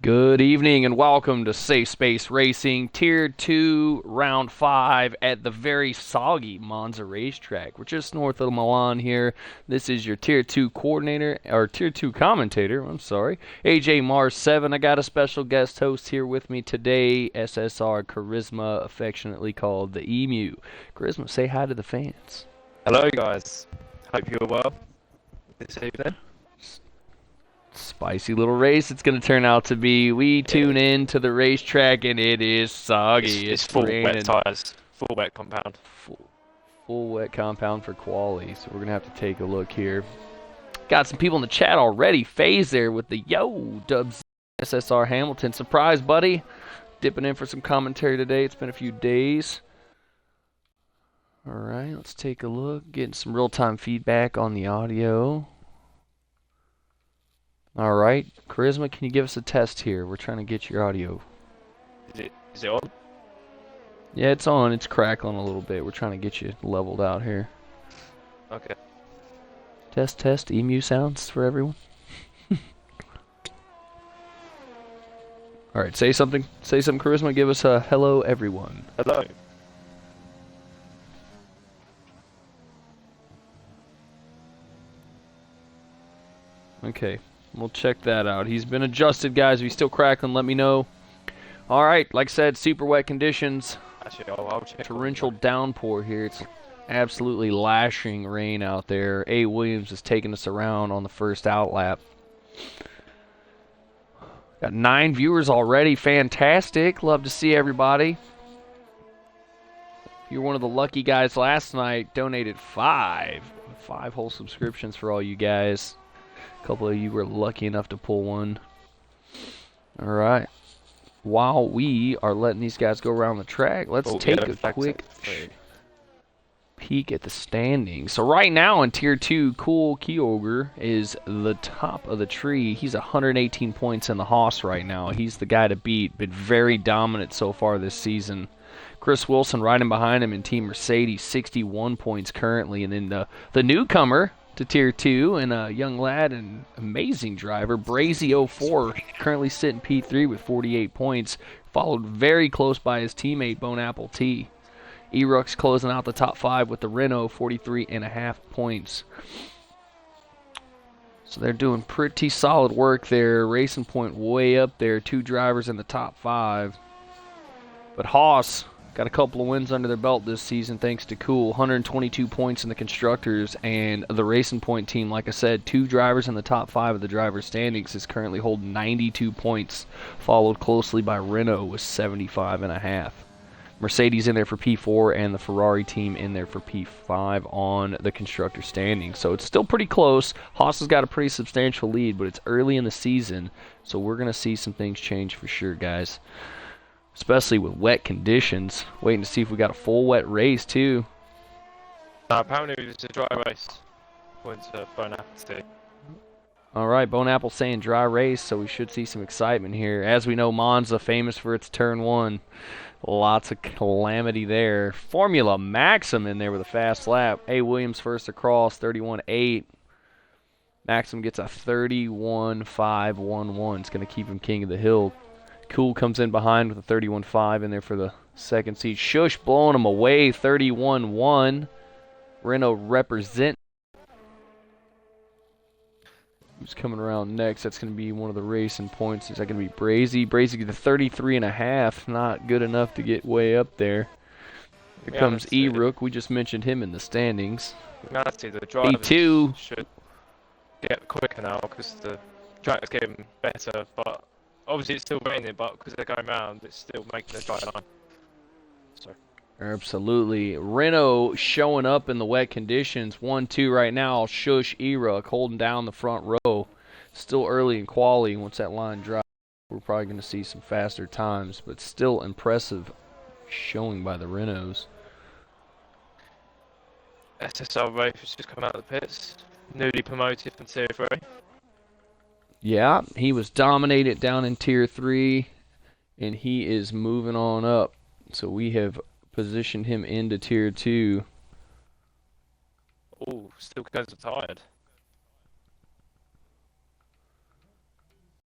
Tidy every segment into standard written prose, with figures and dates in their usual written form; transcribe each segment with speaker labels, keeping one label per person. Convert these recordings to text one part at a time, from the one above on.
Speaker 1: Good evening and welcome to Safe Space Racing, Tier 2, Round 5 at the very soggy Monza racetrack. We're just north of Milan here. This is your Tier 2 coordinator, or Tier 2 commentator, I'm sorry, AJ Mars 7. I got a special guest host here with me today, SSR Charisma, affectionately called the Emu. Charisma, say hi to the fans.
Speaker 2: Hello guys, hope you're well this evening.
Speaker 1: Spicy little race it's going to turn out to be. We tune in to the racetrack and it is soggy.
Speaker 2: It's full
Speaker 1: raining.
Speaker 2: wet tyres, full wet compound.
Speaker 1: Full wet compound for quali, so we're going to have to take a look here. Got some people in the chat already. Faze there with the yo, Dubs SSR Hamilton. Surprise, buddy. Dipping in for some commentary today. It's been a few days. All right, let's take a look. Getting some real-time feedback on the audio. All right, Charisma, can you give us a test here? We're trying to get your audio.
Speaker 2: Is it on?
Speaker 1: Yeah, it's on. It's crackling a little bit. We're trying to get you leveled out here.
Speaker 2: Okay.
Speaker 1: Test, emu sounds for everyone. All right, say something. Say something, Charisma. Give us a hello, everyone.
Speaker 2: Hello.
Speaker 1: Okay, we'll check that out. He's been adjusted, guys. If he's still crackling, let me know. All right, like I said, super wet conditions.
Speaker 2: Actually, I'll check.
Speaker 1: Torrential downpour here. It's absolutely lashing rain out there. A. Williams is taking us around on the first outlap. Got 9 viewers already. Fantastic. Love to see everybody. You're one of the lucky guys last night. Donated 5 whole subscriptions for all you guys. A couple of you were lucky enough to pull one. All right. While we are letting these guys go around the track, let's take a quick peek at the standings. So right now in Tier 2, Cool Kyogre is the top of the tree. He's 118 points in the Haas right now. He's the guy to beat. Been very dominant so far this season. Chris Wilson riding behind him in Team Mercedes, 61 points currently. And then the newcomer to Tier 2 and a young lad and amazing driver, Brazy04, currently sitting P3 with 48 points, followed very close by his teammate Bone Apple T. Erux closing out the top 5 with the Renault, 43.5 points. So they're doing pretty solid work there. Racing Point way up there. 2 drivers in the top 5. But Haas got a couple of wins under their belt this season thanks to Cool. 122 points in the Constructors. And the Racing Point team, like I said, 2 drivers in the top 5 of the driver standings is currently holding 92 points, followed closely by Renault with 75.5. Mercedes in there for P4 and the Ferrari team in there for P5 on the constructor standing. So it's still pretty close. Haas has got a pretty substantial lead, but it's early in the season, so we're going to see some things change for sure, guys. Especially with wet conditions. Waiting to see if we got a full wet race, too.
Speaker 2: Apparently it's a dry race. According to Bone Apple.
Speaker 1: All right, Bone Apple saying dry race, so we should see some excitement here. As we know, Monza famous for its turn 1. Lots of calamity there. Formula Maxim in there with a fast lap. A. Williams first across, 31.8. Maxim gets a 31.511. It's going to keep him king of the hill. Cool comes in behind with a 31.5 in there for the second seat. Shush blowing him away, 31.1. Renault represent. Who's coming around next? That's going to be one of the racing points. Is that going to be Brazy? Brazy gets a 33.5. Not good enough to get way up there. Here comes E-Rook. We just mentioned him in the standings.
Speaker 2: The drivers
Speaker 1: A2
Speaker 2: should get quicker now because the track's getting better. But obviously it's still raining, but because they're going round, it's still making a dry line. So.
Speaker 1: Absolutely. Renault showing up in the wet conditions. 1-2 right now. Shush Eruk holding down the front row. Still early in quali. Once that line drops, we're probably going to see some faster times, but still impressive showing by the Renaults.
Speaker 2: SSR Rafe has just come out of the pits. Newly promoted from Tier 3.
Speaker 1: Yeah, he was dominated down in Tier 3, and he is moving on up. So we have positioned him into Tier 2.
Speaker 2: Oh, still goes tired.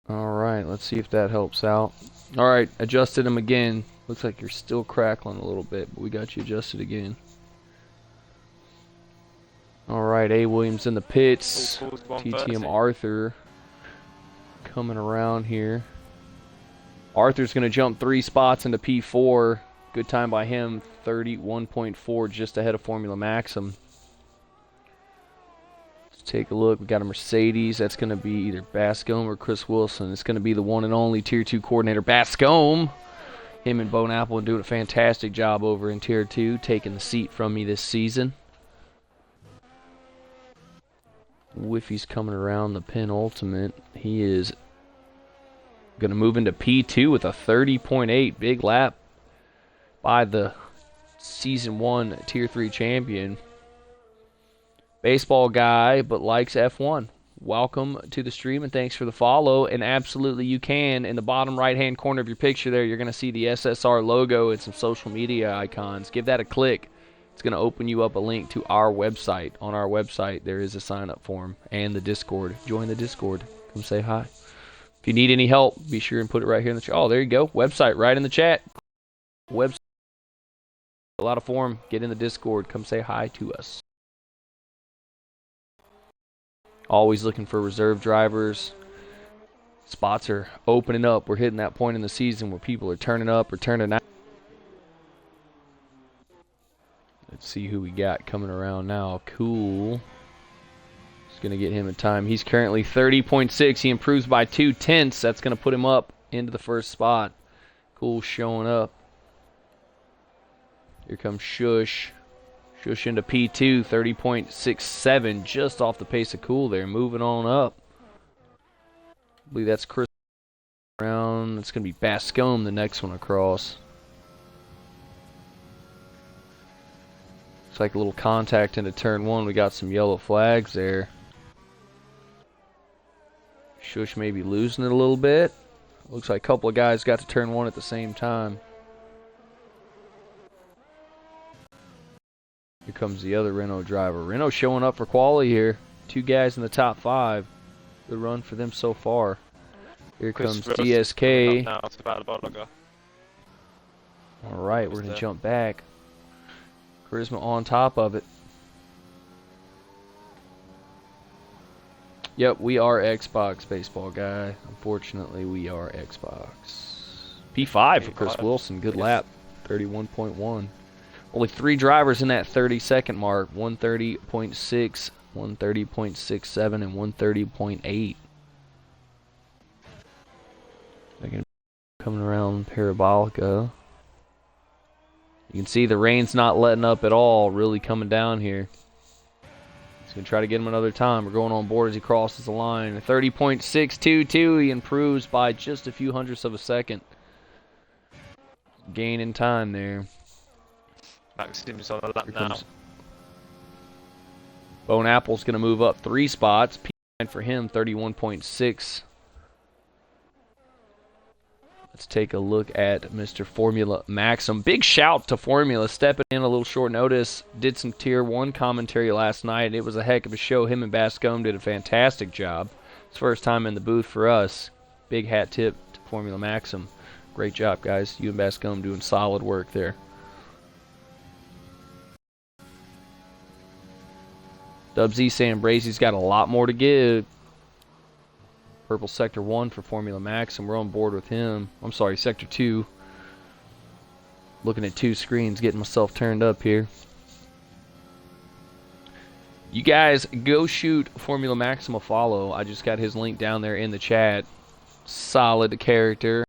Speaker 1: All right, right, let's see if that helps out. All right, adjusted him again. Looks like you're still crackling a little bit, but we got you adjusted again. All right, A. Williams in the pits. TTM Arthur coming around here. Arthur's going to jump 3 spots into P4. Good time by him, 31.4, just ahead of Formula Maxim. Let's take a look. We got a Mercedes. That's going to be either Bascombe or Chris Wilson. It's going to be the one and only Tier 2 coordinator, Bascombe. Him and Bone Apple doing a fantastic job over in Tier 2, taking the seat from me this season. Whiffy's coming around the penultimate. He is going to move into P2 with a 30.8. Big lap by the Season 1 Tier 3 champion. Baseball guy, but likes F1. Welcome to the stream, and thanks for the follow. And absolutely you can. In the bottom right-hand corner of your picture there, you're going to see the SSR logo and some social media icons. Give that a click. It's going to open you up a link to our website. On our website, there is a sign-up form and the Discord. Join the Discord. Come say hi. If you need any help, be sure and put it right here in the chat. Oh, there you go. Website right in the chat. Website. A lot of form. Get in the Discord. Come say hi to us. Always looking for reserve drivers. Spots are opening up. We're hitting that point in the season where people are turning up or turning out. Let's see who we got coming around now. Cool. Just going to get him in time. He's currently 30.6. He improves by 0.2. That's going to put him up into the first spot. Cool showing up. Here comes Shush. Shush into P2, 30.67. Just off the pace of Cool there. Moving on up. I believe that's Chris Brown. It's going to be Bascombe, the next one across. Looks like a little contact into turn 1. We got some yellow flags there. Shush may be losing it a little bit. Looks like a couple of guys got to turn 1 at the same time. Here comes the other Renault driver. Renault showing up for quali here. 2 guys in the top 5. Good run for them so far. Here comes DSK. Alright, we're going to jump back. Charisma on top of it. Yep, we are Xbox, baseball guy. Unfortunately, we are Xbox. P5 for Chris Wilson. Good lap. 31.1. Only 3 drivers in that 30-second mark. 130.6, 130.67, and 130.8. Coming around Parabolica. You can see the rain's not letting up at all, really coming down here. He's going to try to get him another time. We're going on board as he crosses the line. 30.622, he improves by just a few hundredths of a second. Gaining time there.
Speaker 2: Maxim's on the lap now.
Speaker 1: Bone Apple's going to move up 3 spots. P9 for him, 31.6. Let's take a look at Mr. Formula Maxim. Big shout to Formula, stepping in a little short notice. Did some Tier 1 commentary last night. It was a heck of a show. Him and Bascombe did a fantastic job. It's first time in the booth for us. Big hat tip to Formula Maxim. Great job, guys. You and Bascombe doing solid work there. Dub Z saying Brazy's got a lot more to give. Purple Sector 1 for Formula Max, and we're on board with him. I'm sorry, Sector 2. Looking at 2 screens, getting myself turned up here. You guys, go shoot Formula Maxim a follow. I just got his link down there in the chat. Solid character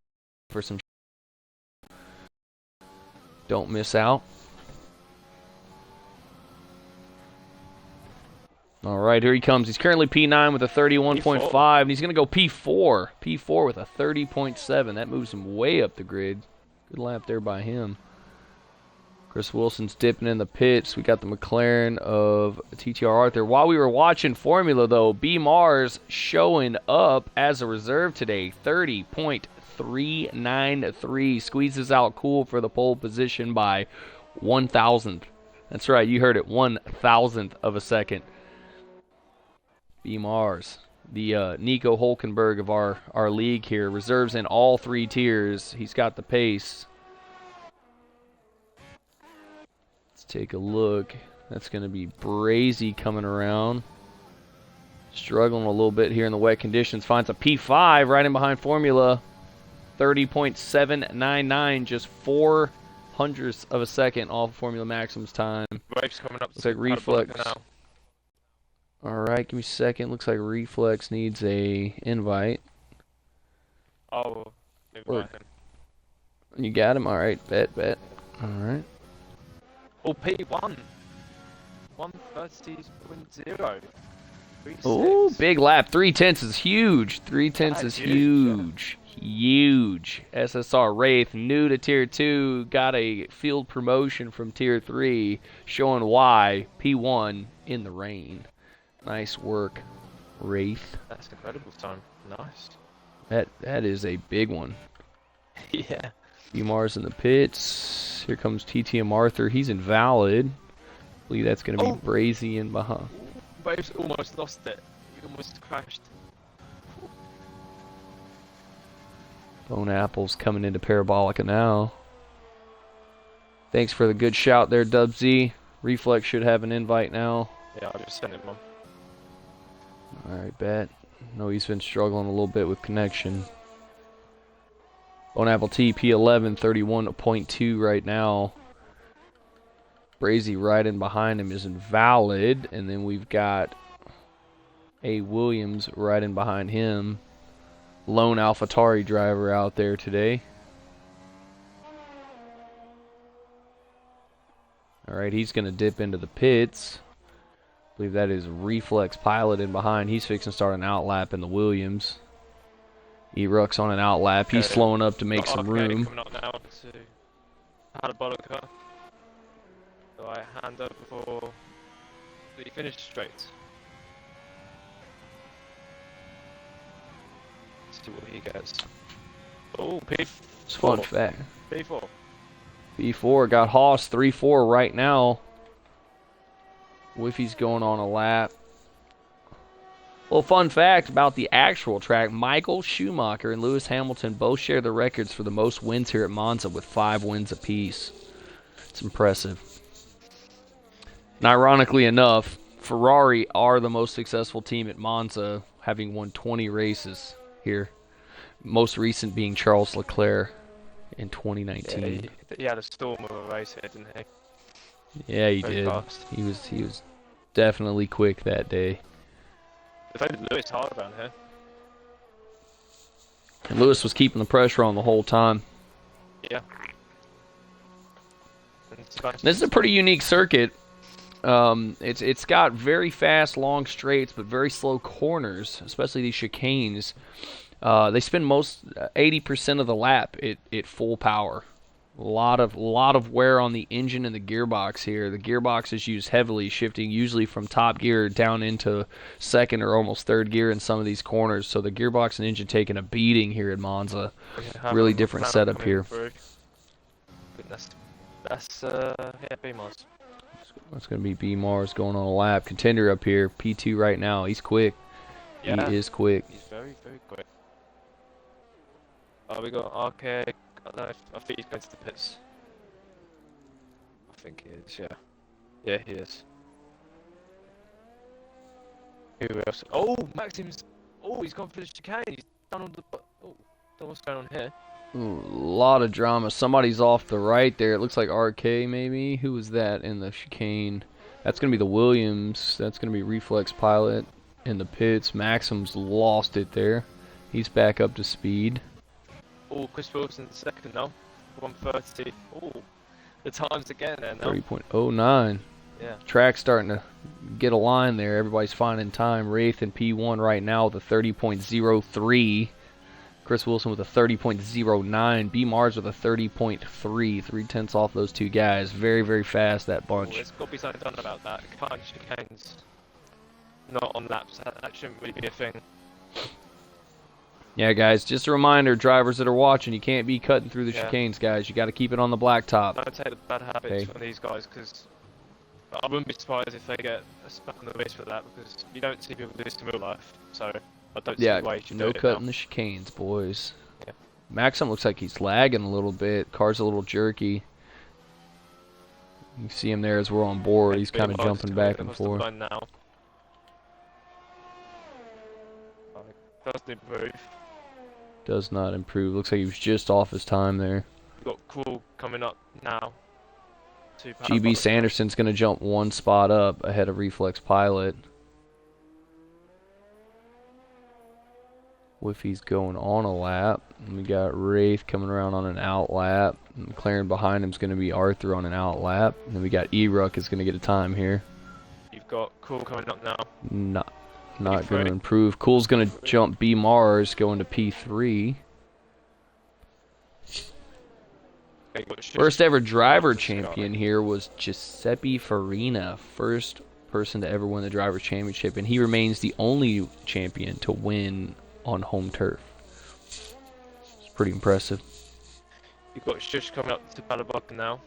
Speaker 1: for some. Don't miss out. All right, here he comes. He's currently P9 with a 31.5, and he's going to go P4. P4 with a 30.7. That moves him way up the grid. Good lap there by him. Chris Wilson's dipping in the pits. We got the McLaren of TTR Arthur. While we were watching Formula, though, B Mars showing up as a reserve today. 30.393. Squeezes out Cool for the pole position by 1,000th. That's right, you heard it, 1,000th of a second. B Mars the Nico Hulkenberg of our league here. Reserves in all 3 tiers. He's got the pace. Let's take a look. That's going to be Brazy coming around. Struggling a little bit here in the wet conditions. Finds a P5 right in behind Formula. 30.799, just 0.04 of a second off Formula Maximum's time.
Speaker 2: Waves coming up.
Speaker 1: Looks like Reflex. Alright, give me a second. Looks like Reflex needs a invite.
Speaker 2: Oh, invite him.
Speaker 1: You got him? Alright, bet. Alright.
Speaker 2: Oh, P1. 130.0.
Speaker 1: Oh, big lap. 3/10 is huge. 3/10 is huge. Huge. SSR Wraith, new to Tier 2, got a field promotion from Tier 3, showing why. P1 in the rain. Nice work, Wraith.
Speaker 2: That's incredible time. Nice.
Speaker 1: That is a big one.
Speaker 2: Yeah.
Speaker 1: Mars in the pits. Here comes TTM Arthur. He's invalid. I believe that's going to be Brazy in behind.
Speaker 2: Waves almost lost it. He almost crashed.
Speaker 1: Bone Apple's coming into Parabolica now. Thanks for the good shout there, Dubsy. Reflex should have an invite now.
Speaker 2: Yeah, I'll just send him one.
Speaker 1: Alright, bet. No, he's been struggling a little bit with connection. Bone Apple T, P11, 31.2 right now. Brazy right in behind him is invalid. And then we've got A. Williams right in behind him. Lone AlphaTauri driver out there today. Alright, he's going to dip into the pits. I believe that is Reflex Pilot in behind. He's fixing to start an outlap in the Williams. E-Ruck's on an outlap. He's slowing up to make some room.
Speaker 2: Coming up now to Parabolica. So I hand over for the finish straight. See what he gets. Oh, P4.
Speaker 1: It's fun fact.
Speaker 2: P4.
Speaker 1: P4 got Haas 3-4 right now. Whiffy's going on a lap. Well, fun fact about the actual track, Michael Schumacher and Lewis Hamilton both share the records for the most wins here at Monza with 5 wins apiece. It's impressive. And ironically enough, Ferrari are the most successful team at Monza, having won 20 races here. Most recent being Charles Leclerc in 2019.
Speaker 2: Yeah, he had a storm of a race here, didn't he?
Speaker 1: Yeah, he
Speaker 2: Very
Speaker 1: did.
Speaker 2: fast.
Speaker 1: He was definitely quick that day.
Speaker 2: They played Lewis hard around here.
Speaker 1: And Lewis was keeping the pressure on the whole time.
Speaker 2: Yeah.
Speaker 1: This is a pretty unique circuit. It's got very fast, long straights, but very slow corners, especially these chicanes. They spend most 80% of the lap at full power. A lot of wear on the engine and the gearbox here. The gearbox is used heavily, shifting usually from top gear down into second or almost third gear in some of these corners. So the gearbox and engine taking a beating here at Monza. Really different setup here.
Speaker 2: That's B Mars.
Speaker 1: That's going to be B Mars going on a lap. Contender up here, P2 right now. He's quick.
Speaker 2: Yeah,
Speaker 1: he is quick.
Speaker 2: He's very, very quick. Oh, we got Arcade. I think he's going to the pits. I think he is, yeah. Yeah, he is. Who else? Oh, Maxim's. Oh, he's gone for the chicane. He's done all the. Oh, don't know what's going on here.
Speaker 1: Ooh, a lot of drama. Somebody's off the right there. It looks like RK maybe. Who was that in the chicane? That's going to be the Williams. That's going to be Reflex Pilot in the pits. Maxim's lost it there. He's back up to speed.
Speaker 2: Oh, Chris Wilson second now. 130. Oh, the times again there now.
Speaker 1: 30.09.
Speaker 2: Yeah.
Speaker 1: Track's starting to get a line there. Everybody's finding time. Wraith and P1 right now with a 30.03. Chris Wilson with a 30.09. B Mars with a 30.3. 3/10 off those two guys. Very, very fast, that bunch.
Speaker 2: There's got to be something done about that. Can't chicanes not on laps. That shouldn't really be a thing.
Speaker 1: Yeah, guys, just a reminder, drivers that are watching, you can't be cutting through the chicanes, guys. You got to keep it on the blacktop.
Speaker 2: Don't take the bad habits from these guys, because I wouldn't be surprised if they get a smack on the wrist for that, because you don't see people do this in real life. So I don't see why you should do
Speaker 1: no
Speaker 2: it
Speaker 1: cutting
Speaker 2: now.
Speaker 1: the chicanes, boys.
Speaker 2: Yeah.
Speaker 1: Maxim looks like he's lagging a little bit. Car's a little jerky. You can see him there as we're on board. He's kind of jumping back and forth.
Speaker 2: Now. Does improve.
Speaker 1: Does not improve. Looks like he was just off his time there.
Speaker 2: We've got Cool coming up now.
Speaker 1: GB Sanderson's going to jump one spot up ahead of Reflex Pilot. Whiffy's going on a lap. And we got Wraith coming around on an out lap. McLaren behind him is going to be Arthur on an out lap. And then we got E-Ruck is going to get a time here.
Speaker 2: You've got Cool coming up now.
Speaker 1: Not going to improve. Cool's going to jump B Mars, going to P3. First ever driver champion here was Giuseppe Farina. First person to ever win the driver's championship. And he remains the only champion to win on home turf. It's pretty impressive.
Speaker 2: You've got Shush coming up to Balabuck now.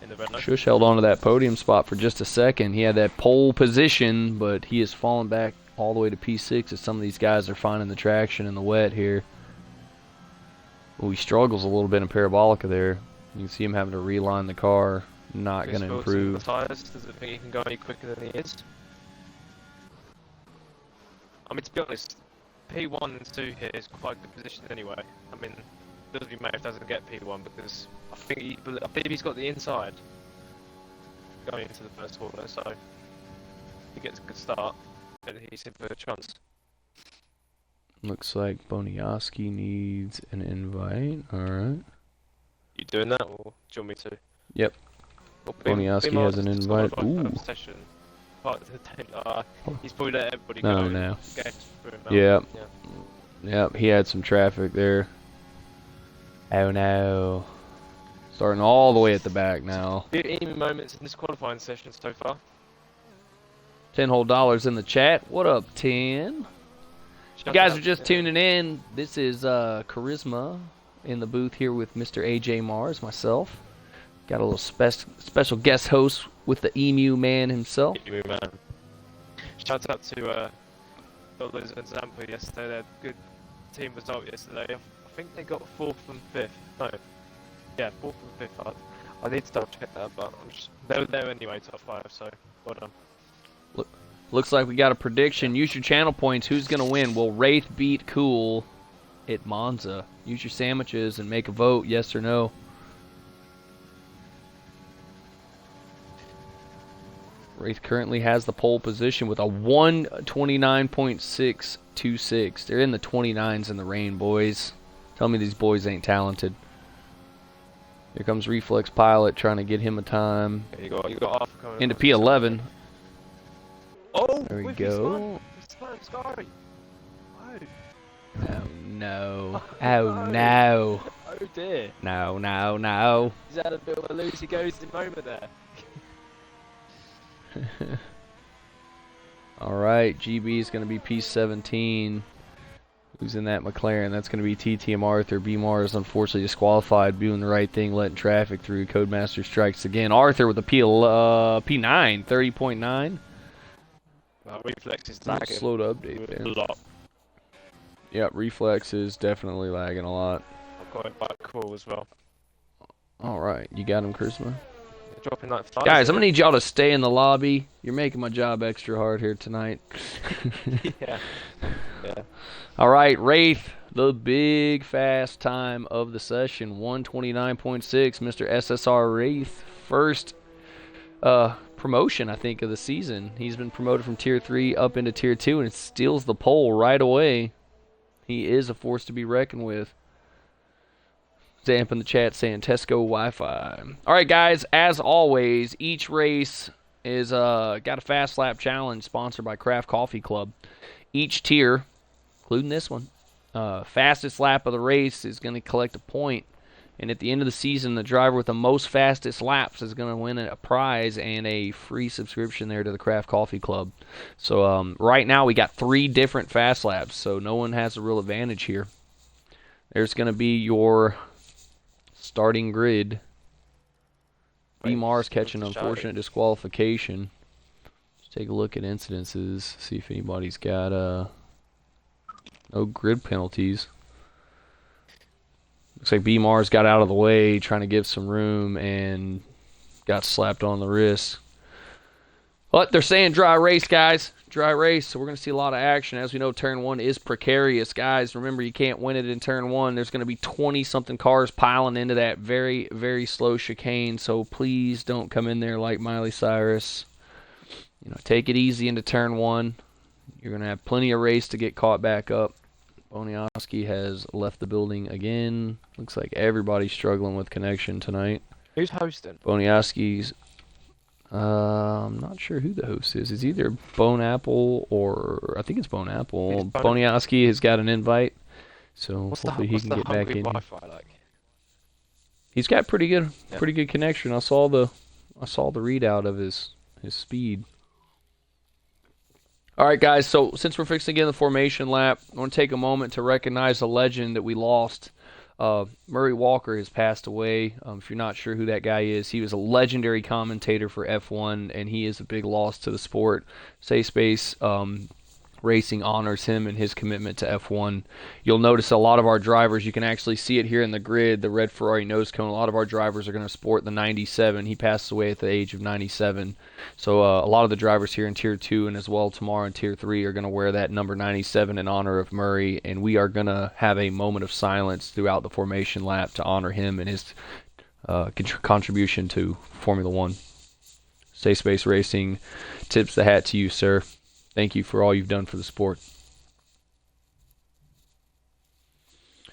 Speaker 2: In the red line.
Speaker 1: Shush held on to that podium spot for just a second. He had that pole position, but he has fallen back all the way to P6 as some of these guys are finding the traction in the wet here. Well, he struggles a little bit in Parabolica there. You can see him having to reline the car. Not going to improve.
Speaker 2: The tires. Does it think he can go any quicker than he is? I mean, to be honest, P1 and 2 here is quite a good position anyway. I mean, it doesn't really matter if he doesn't get P1, because I believe he's got the inside going into the first corner, so if he gets a good start, then he's in for a chance.
Speaker 1: Looks like Boniaski needs an invite. Alright.
Speaker 2: You doing that, or do you want me to?
Speaker 1: Yep.
Speaker 2: Well,
Speaker 1: Boniaski has an invite. Ooh.
Speaker 2: Session. He's probably let everybody
Speaker 1: No,
Speaker 2: go.
Speaker 1: no.
Speaker 2: Yep.
Speaker 1: Yep, he had some traffic there. Oh no. Starting all the way at the back now.
Speaker 2: 15 moments in this qualifying session so far.
Speaker 1: $10 whole in the chat. What up, 10? If you guys are just tuning in, this is Charisma in the booth here with Mr. AJ Mars, myself. Got a little special guest host with the Emu Man himself.
Speaker 2: Emu Man. Shout out to Dollars and Zampa yesterday. They had a good team result yesterday. I think they got 4th and 5th. No. Yeah, 4th and 5th. I need to double check that, but they were there anyway, top 5, so well done.
Speaker 1: Looks like we got a prediction. Use your channel points. Who's going to win? Will Wraith beat Cool at Monza? Use your sandwiches and make a vote, yes or no. Wraith currently has the pole position with a 1:29.626. They're in the 29s in the rain, boys. Tell me these boys ain't talented. Here comes Reflex Pilot trying to get him a time.
Speaker 2: Yeah, you got Arthur coming
Speaker 1: into P11.
Speaker 2: Oh,
Speaker 1: there we go.
Speaker 2: Sorry.
Speaker 1: Oh no. Oh no.
Speaker 2: Oh dear.
Speaker 1: No, no, no.
Speaker 2: He's had a bit of a loosey-goosey moment there.
Speaker 1: Alright, GB is going to be P17. Who's in that McLaren? That's going to be TTM Arthur. B Mars unfortunately disqualified, doing the right thing, letting traffic through. Codemaster strikes again. Arthur with a P9, 30.9.
Speaker 2: Reflex is lagging.
Speaker 1: Slow to update there.
Speaker 2: A lot.
Speaker 1: Yep, Reflex is definitely lagging a lot.
Speaker 2: I've got him back Cool as well.
Speaker 1: Alright, you got him, Charisma?
Speaker 2: Dropping like 5.
Speaker 1: Guys, I'm going to need y'all to stay in the lobby. You're making my job extra hard here tonight.
Speaker 2: Yeah.
Speaker 1: Alright, Wraith, the big fast time of the session. 1:29.6, Mr. SSR Wraith. First promotion, I think, of the season. He's been promoted from Tier 3 up into Tier 2 and steals the pole right away. He is a force to be reckoned with. Zamp in the chat saying Tesco Wi-Fi. Alright guys, as always, each race is got a fast lap challenge sponsored by Craft Coffee Club. Each tier, including this one, fastest lap of the race is going to collect a point. And at the end of the season, the driver with the most fastest laps is going to win a prize and a free subscription there to the Craft Coffee Club. So right now we got 3 different fast laps, so no one has a real advantage here. There's going to be your starting grid. B.
Speaker 2: Wait,
Speaker 1: Mars
Speaker 2: just give
Speaker 1: catching
Speaker 2: us
Speaker 1: an
Speaker 2: a shout.
Speaker 1: unfortunate disqualification. Let's take a look at incidences, see if anybody's got no grid penalties. Looks like B. Mars got out of the way, trying to give some room, and got slapped on the wrist. But they're saying dry race, guys. Dry race, so we're going to see a lot of action. As we know, turn 1 is precarious, guys. Remember, you can't win it in turn 1. There's going to be 20-something cars piling into that very, very slow chicane, so please don't come in there like Miley Cyrus. You know, take it easy into turn 1. You're going to have plenty of race to get caught back up. Boniowski has left the building again. Looks like everybody's struggling with connection tonight.
Speaker 2: Who's hosting?
Speaker 1: Boniowski's... I'm not sure who the host is. It's either Bone Apple or... I think it's Bone Apple. Boniowski has got an invite, so hopefully he can get back in.
Speaker 2: Wi-Fi like?
Speaker 1: He's got pretty good connection. I saw the readout of his speed. All right, guys, so since we're fixing to get in the formation lap, I want to take a moment to recognize a legend that we lost. Murray Walker has passed away. If you're not sure who that guy is, he was a legendary commentator for F1, and he is a big loss to the sport. Safe Space Racing honors him and his commitment to F1. You'll notice a lot of our drivers, you can actually see it here in the grid, the red Ferrari nose cone. A lot of our drivers are going to sport the 97. He passed away at the age of 97. So a lot of the drivers here in Tier 2 and as well tomorrow in Tier 3 are going to wear that number 97 in honor of Murray. And we are going to have a moment of silence throughout the formation lap to honor him and his contribution to Formula 1. Safe Space Racing tips the hat to you, sir. Thank you for all you've done for the sport.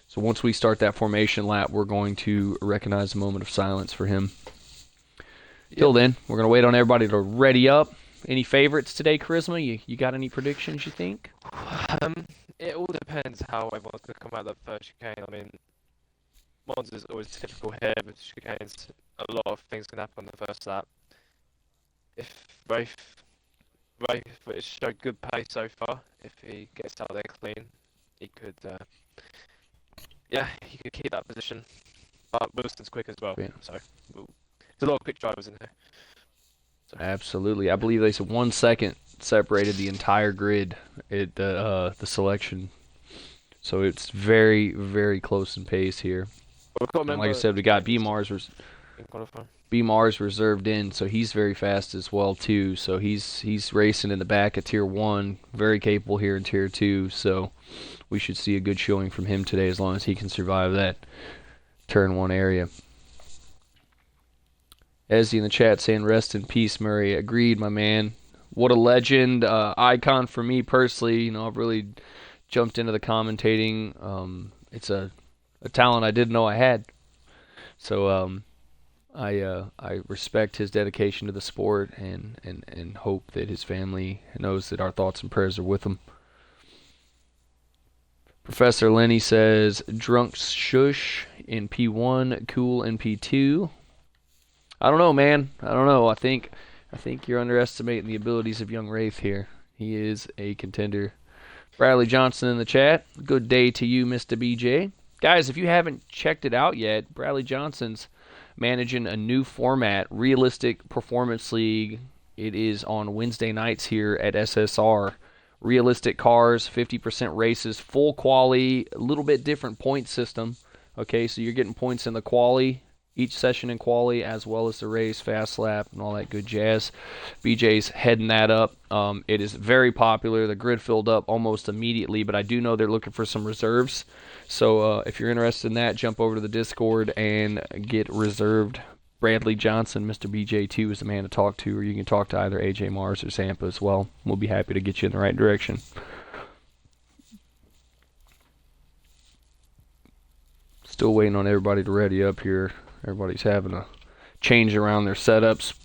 Speaker 1: So once we start that formation lap, we're going to recognize a moment of silence for him. Till then, we're going to wait on everybody to ready up. Any favorites today, Charisma? You got any predictions, you think?
Speaker 2: It all depends how everyone's going to come out of that first chicane. I mean, Monza's always typical here with chicanes. A lot of things can happen on the first lap. If Rafe has showed good pace so far, if he gets out there clean, he could, he could keep that position. But Wilson's quick as well, so there's a lot of quick drivers in here. So.
Speaker 1: Absolutely, I believe they said 1 second separated the entire grid at the selection, so it's very, very close in pace here. And like I said, we got B Mars reserved in, so he's very fast as well too. So he's racing in the back at Tier 1, very capable here in Tier 2. So we should see a good showing from him today as long as he can survive that Turn 1 area. Ezzy in the chat saying, rest in peace, Murray. Agreed, my man. What a legend, icon for me personally. You know, I've really jumped into the commentating. It's a talent I didn't know I had. So I respect his dedication to the sport and hope that his family knows that our thoughts and prayers are with him. Professor Lenny says, drunk shush in P1, cool in P2. I don't know, man. I don't know. I think you're underestimating the abilities of young Rafe here. He is a contender. Bradley Johnson in the chat. Good day to you, Mr. BJ. Guys, if you haven't checked it out yet, Bradley Johnson's managing a new format, Realistic Performance League. It is on Wednesday nights here at SSR. Realistic cars, 50% races, full quali, a little bit different point system. Okay, so you're getting points in the quali, each session in quali, as well as the race, fast lap, and all that good jazz. BJ's heading that up. It is very popular. The grid filled up almost immediately, but I do know they're looking for some reserves. So if you're interested in that, jump over to the Discord and get reserved. Bradley Johnson, Mr. BJ2, is the man to talk to, or you can talk to either AJ Mars or Sampa as well. We'll be happy to get you in the right direction. Still waiting on everybody to ready up here. Everybody's having a change around their setups.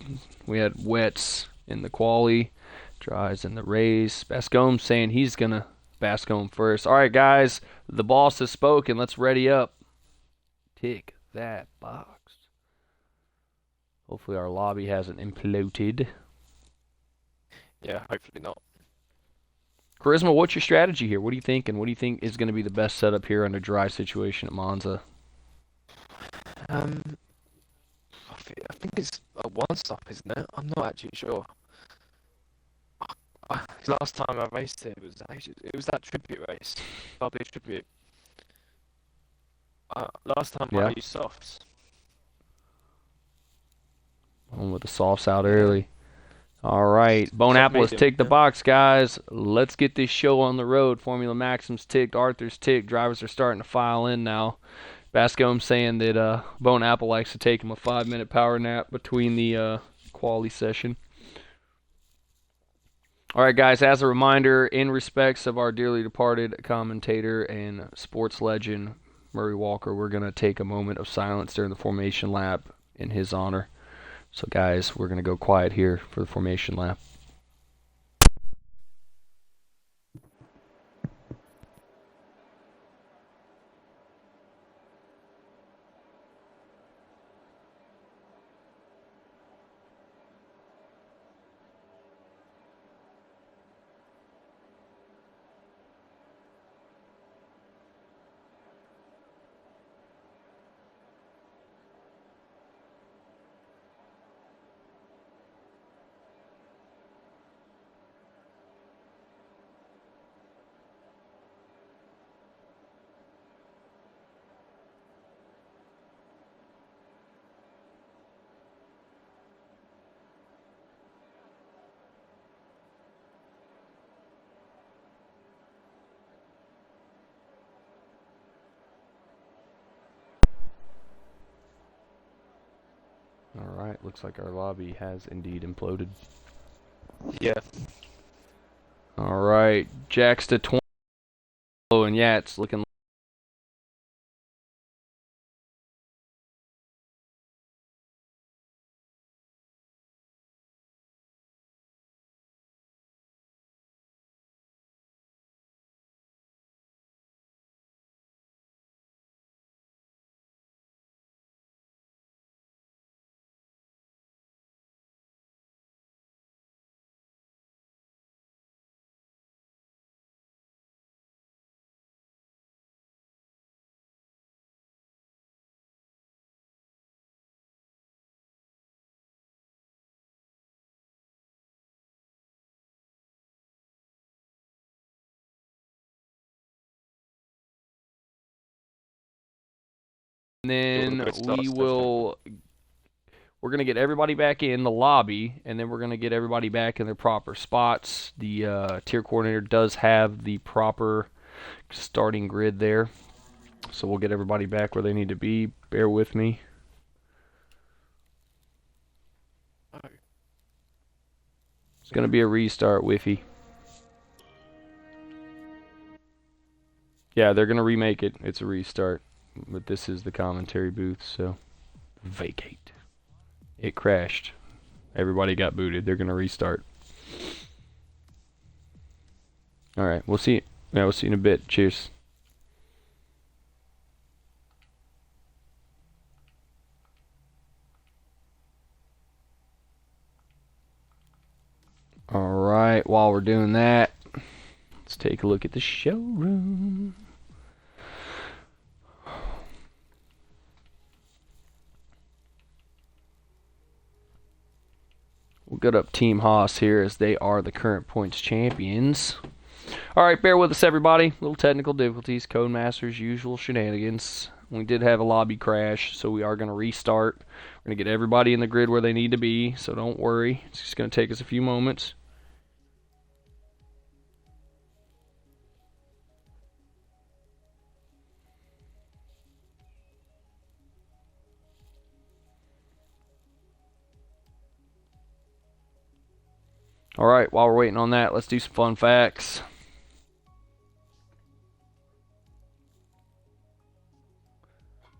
Speaker 1: We had wets in the quali, dries in the race. Bascombe saying he's going to Bascombe first. All right, guys, the boss has spoken. Let's ready up. Tick that box. Hopefully our lobby hasn't imploded.
Speaker 2: Yeah, hopefully not.
Speaker 1: Charisma, what's your strategy here? What do you think? And what do you think is going to be the best setup here under dry situation at Monza?
Speaker 2: I think it's a one stop, isn't it? I'm not actually sure. Last time I raced it was that tribute race, Bubbly tribute. Last time
Speaker 1: Yeah.
Speaker 2: I used softs.
Speaker 1: One with the softs out
Speaker 2: Yeah.
Speaker 1: early. All right, Bone
Speaker 2: Soft
Speaker 1: Apple has
Speaker 2: medium,
Speaker 1: ticked the
Speaker 2: yeah.
Speaker 1: box, guys. Let's get this show on the road. Formula Maxim's ticked, Arthur's ticked. Drivers are starting to file in now. Bascombe's saying that Bone Apple likes to take him a 5-minute power nap between the quality session. All right, guys, as a reminder, in respects of our dearly departed commentator and sports legend, Murray Walker, we're going to take a moment of silence during the formation lap in his honor. So, guys, we're going to go quiet here for the formation lap. All right, looks like our lobby has indeed imploded.
Speaker 2: Yeah.
Speaker 1: All right, Jack's to 20. And yeah, it's looking and then we're going to get everybody back in the lobby, and then we're going to get everybody back in their proper spots. The tier coordinator does have the proper starting grid there, so we'll get everybody back where they need to be. Bear with me. It's going to be a restart, Whiffy. Yeah, they're going to remake it. It's a restart. But this is the commentary booth, so vacate. It crashed. Everybody got booted. They're going to restart. All right, we'll see. Yeah, we'll see you in a bit. Cheers. All right, while we're doing that, let's take a look at the showroom. We'll get up Team Haas here as they are the current points champions. All right, bear with us, everybody. Little technical difficulties, Codemasters' usual shenanigans. We did have a lobby crash, so we are going to restart. We're going to get everybody in the grid where they need to be, so don't worry. It's just going to take us a few moments. All right, while we're waiting on that, let's do some fun facts.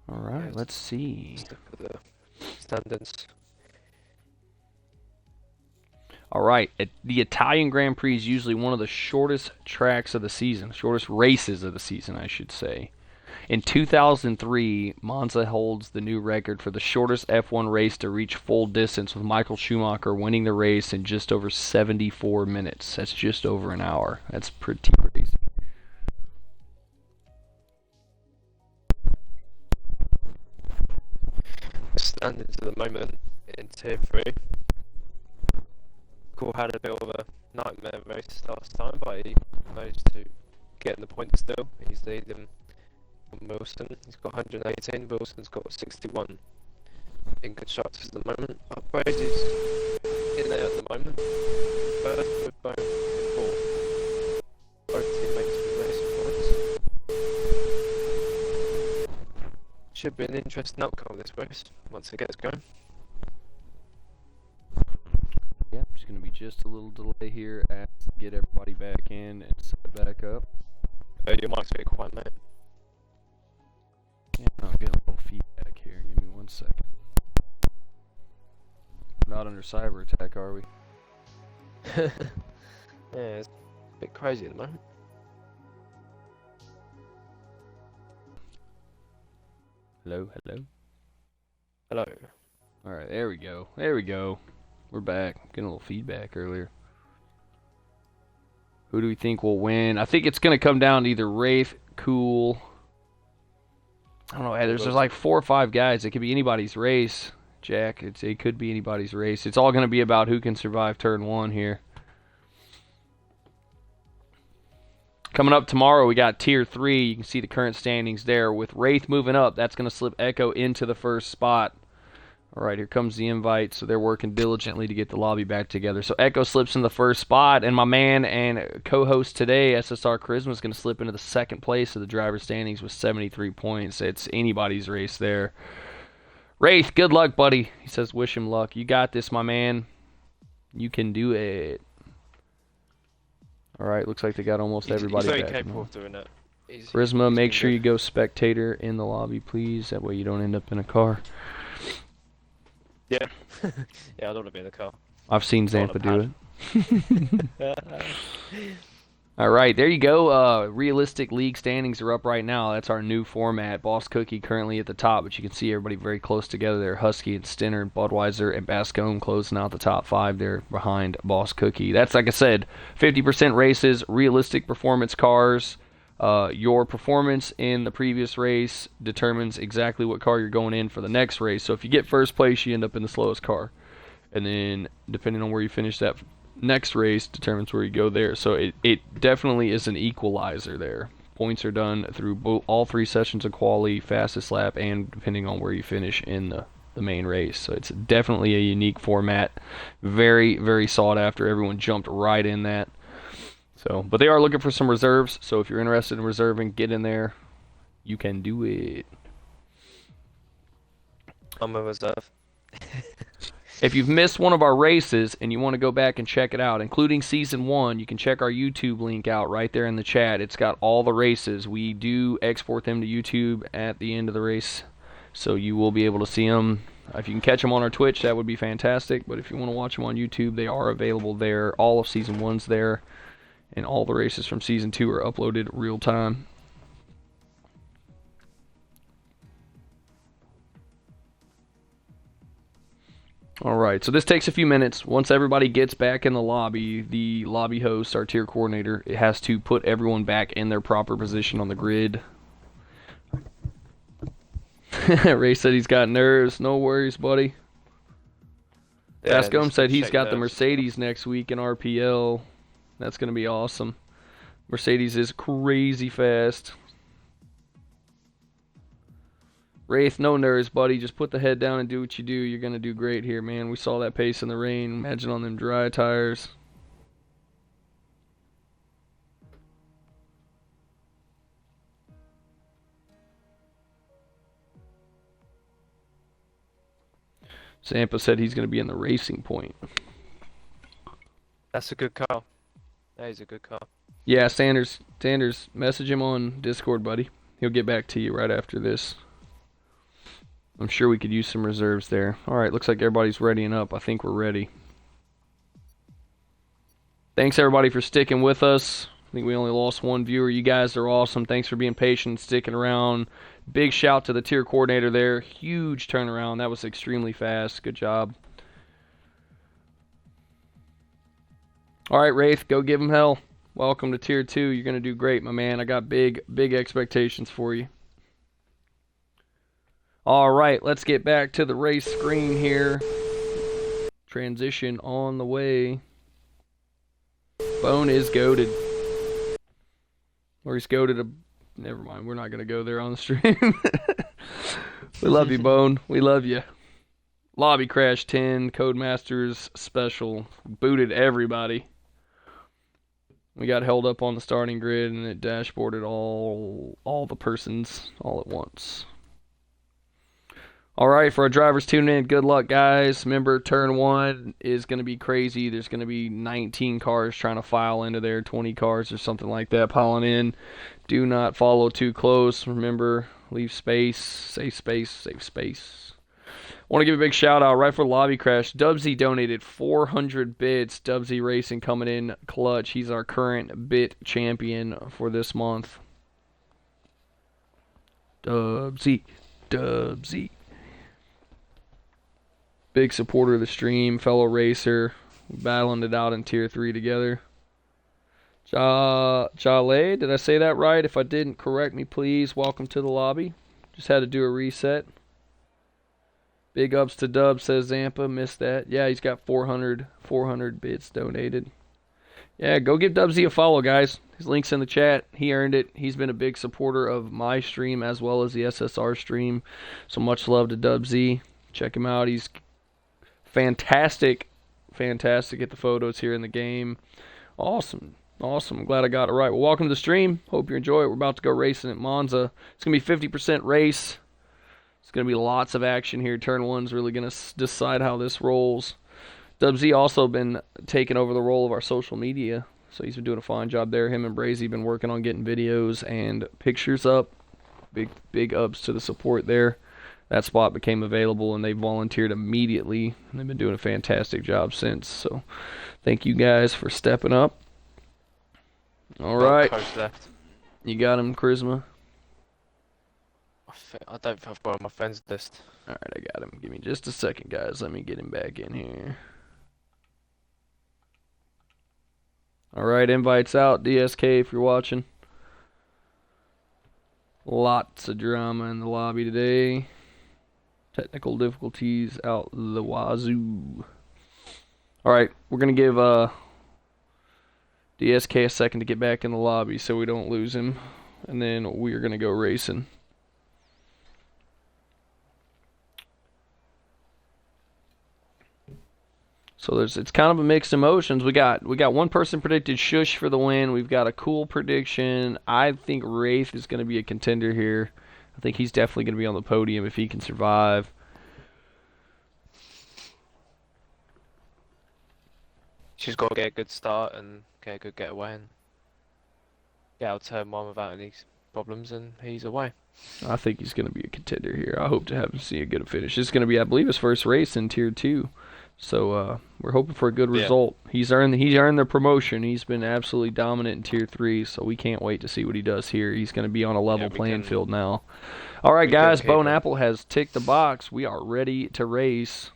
Speaker 1: All right, let's see.
Speaker 2: The standards.
Speaker 1: All right, the Italian Grand Prix is usually one of the shortest tracks of the season, shortest races of the season, I should say. In 2003, Monza holds the new record for the shortest F1 race to reach full distance, with Michael Schumacher winning the race in just over 74 minutes. That's just over an hour. That's pretty crazy.
Speaker 2: standings at the moment in Tier 3. Cool had a bit of a nightmare race last time, but he managed to get in the points still. He's leading on Wilson. He's got 118. Wilson's got 61 in constructors at the moment. Brady's in there at the moment. First with both in fourth. Both teammates with racing points. Should be an interesting outcome of this race once it gets going.
Speaker 1: Yeah, there's going to be just a little delay here as to get everybody back in and set it back up.
Speaker 2: Your mic's a bit quiet, mate.
Speaker 1: Yeah, I'm getting a little feedback here. Give me 1 second. We're not under cyber attack, are we?
Speaker 2: Yeah, it's a bit crazy at the moment.
Speaker 1: Hello, hello.
Speaker 2: Hello.
Speaker 1: Alright, there we go. There we go. We're back. Getting a little feedback earlier. Who do we think will win? I think it's going to come down to either Wraith, Cool. I don't know. There's like 4 or 5 guys. It could be anybody's race, Jack. It could be anybody's race. It's all going to be about who can survive turn 1 here. Coming up tomorrow, we got Tier 3. You can see the current standings there. With Wraith moving up, that's going to slip Echo into the first spot. All right, here comes the invite. So they're working diligently to get the lobby back together. So Echo slips in the first spot, and my man and co-host today, SSR Charisma, is going to slip into the second place of the driver standings with 73 points. It's anybody's race there. Wraith, good luck, buddy. He says, wish him luck. You got this, my man. You can do it. All right, looks like they got almost everybody
Speaker 2: He's
Speaker 1: back.
Speaker 2: very capable of doing that.
Speaker 1: Charisma, make sure you go spectator in the lobby, please. That way you don't end up in a car.
Speaker 2: Yeah. Yeah, I don't want to be in the car.
Speaker 1: I've seen Zampa do it. All right, there you go. Realistic league standings are up right now. That's our new format. Boss Cookie currently at the top, but you can see everybody very close together there. Husky and Stinner and Budweiser and Bascome closing out the top 5 there behind Boss Cookie. That's, like I said, 50% races, realistic performance cars. Your performance in the previous race determines exactly what car you're going in for the next race. So if you get first place, you end up in the slowest car. And then depending on where you finish that next race determines where you go there. So it definitely is an equalizer there. Points are done through all 3 sessions of quali, fastest lap, and depending on where you finish in the main race. So it's definitely a unique format. Very, very sought after. Everyone jumped right in that. So, but they are looking for some reserves. So if you're interested in reserving, get in there. You can do it.
Speaker 2: I'm a reserve.
Speaker 1: If you've missed one of our races and you want to go back and check it out, including Season 1, you can check our YouTube link out right there in the chat. It's got all the races. We do export them to YouTube at the end of the race, so you will be able to see them. If you can catch them on our Twitch, that would be fantastic. But if you want to watch them on YouTube, they are available there. All of Season 1's there, and all the races from Season 2 are uploaded real time. Alright, so this takes a few minutes. Once everybody gets back in the lobby host, our tier coordinator, it has to put everyone back in their proper position on the grid. Ray said he's got nerves. No worries, buddy.
Speaker 2: Yeah,
Speaker 1: Bascome said he's got the
Speaker 2: nerves.
Speaker 1: Mercedes next week in RPL. That's going to be awesome. Mercedes is crazy fast. Wraith, no nerves, buddy. Just put the head down and do what you do. You're going to do great here, man. We saw that pace in the rain. Imagine on them dry tires. Zampa said he's going to be in the racing point.
Speaker 2: That's a good car. That is a good car.
Speaker 1: Yeah, Sanders, message him on Discord, buddy. He'll get back to you right after this. I'm sure we could use some reserves there. Alright, looks like everybody's readying up. I think we're ready. Thanks, everybody, for sticking with us. I think we only lost 1 viewer. You guys are awesome. Thanks for being patient, sticking around. Big shout to the tier coordinator there. Huge turnaround. That was extremely fast. Good job. Alright, Wraith, go give him hell. Welcome to Tier 2. You're going to do great, my man. I got big expectations for you. All right, let's get back to the race screen here. Transition on the way. Bone is goated. Or he's goated a... Never mind, we're not going to go there on the stream. We love you, Bone. We love you. Lobby Crash 10, Codemasters Special. Booted everybody. We got held up on the starting grid and it dashboarded all the persons all at once. All right, for our drivers tuning in, good luck, guys. Remember, turn 1 is going to be crazy. There's going to be 19 cars trying to file into there, 20 cars or something like that piling in. Do not follow too close. Remember, leave space, save space, save space. Want to give a big shout out right for Lobby Crash. Dubsy donated 400 bits. Dubsy Racing coming in clutch. He's our current bit champion for this month. Dubsy. Big supporter of the stream, fellow racer. Battling it out in Tier 3 together. Jale, did I say that right? If I didn't, correct me, please. Welcome to the lobby. Just had to do a reset. Big ups to Dub, says Zampa. Missed that. Yeah, he's got 400 bits donated. Yeah, go give Dubsy a follow, guys. His link's in the chat. He earned it. He's been a big supporter of my stream as well as the SSR stream. So much love to Dubsy. Check him out. He's fantastic at the photos here in the game. Awesome. I'm glad I got it right. Well, welcome to the stream. Hope you enjoy it. We're about to go racing at Monza. It's going to be 50% race. It's going to be lots of action here. Turn 1's really going to decide how this rolls. Dubsy also been taking over the role of our social media, so he's been doing a fine job there. Him and Brazy been working on getting videos and pictures up. Big ups to the support there. That spot became available, and they volunteered immediately, and they've been doing a fantastic job since. So thank you guys for stepping up. All right.
Speaker 2: Coach left.
Speaker 1: You got him, Charisma?
Speaker 2: I don't think I've got on my friends list.
Speaker 1: All right, I got him. Give me just a second, guys. Let me get him back in here. All right, invites out. DSK, if you're watching. Lots of drama in the lobby today. Technical difficulties out the wazoo. All right, we're going to give DSK a second to get back in the lobby so we don't lose him. And then we're going to go racing. So it's kind of a mixed emotions. We got one person predicted Shush for the win. We've got a cool prediction. I think Wraith is going to be a contender here. I think he's definitely going to be on the podium if he can survive.
Speaker 2: She's got to get a good start and get a good getaway and get out turn 1 without any problems, and he's away.
Speaker 1: I think he's going to be a contender here. I hope to have him see a good finish. This is going to be, I believe, his first race in Tier 2. So we're hoping for a good result. He's earned the promotion. He's been absolutely dominant in Tier 3, so we can't wait to see what he does here. He's going to be on a level playing field now. All right, guys, Bone Apple has ticked the box. We are ready to race.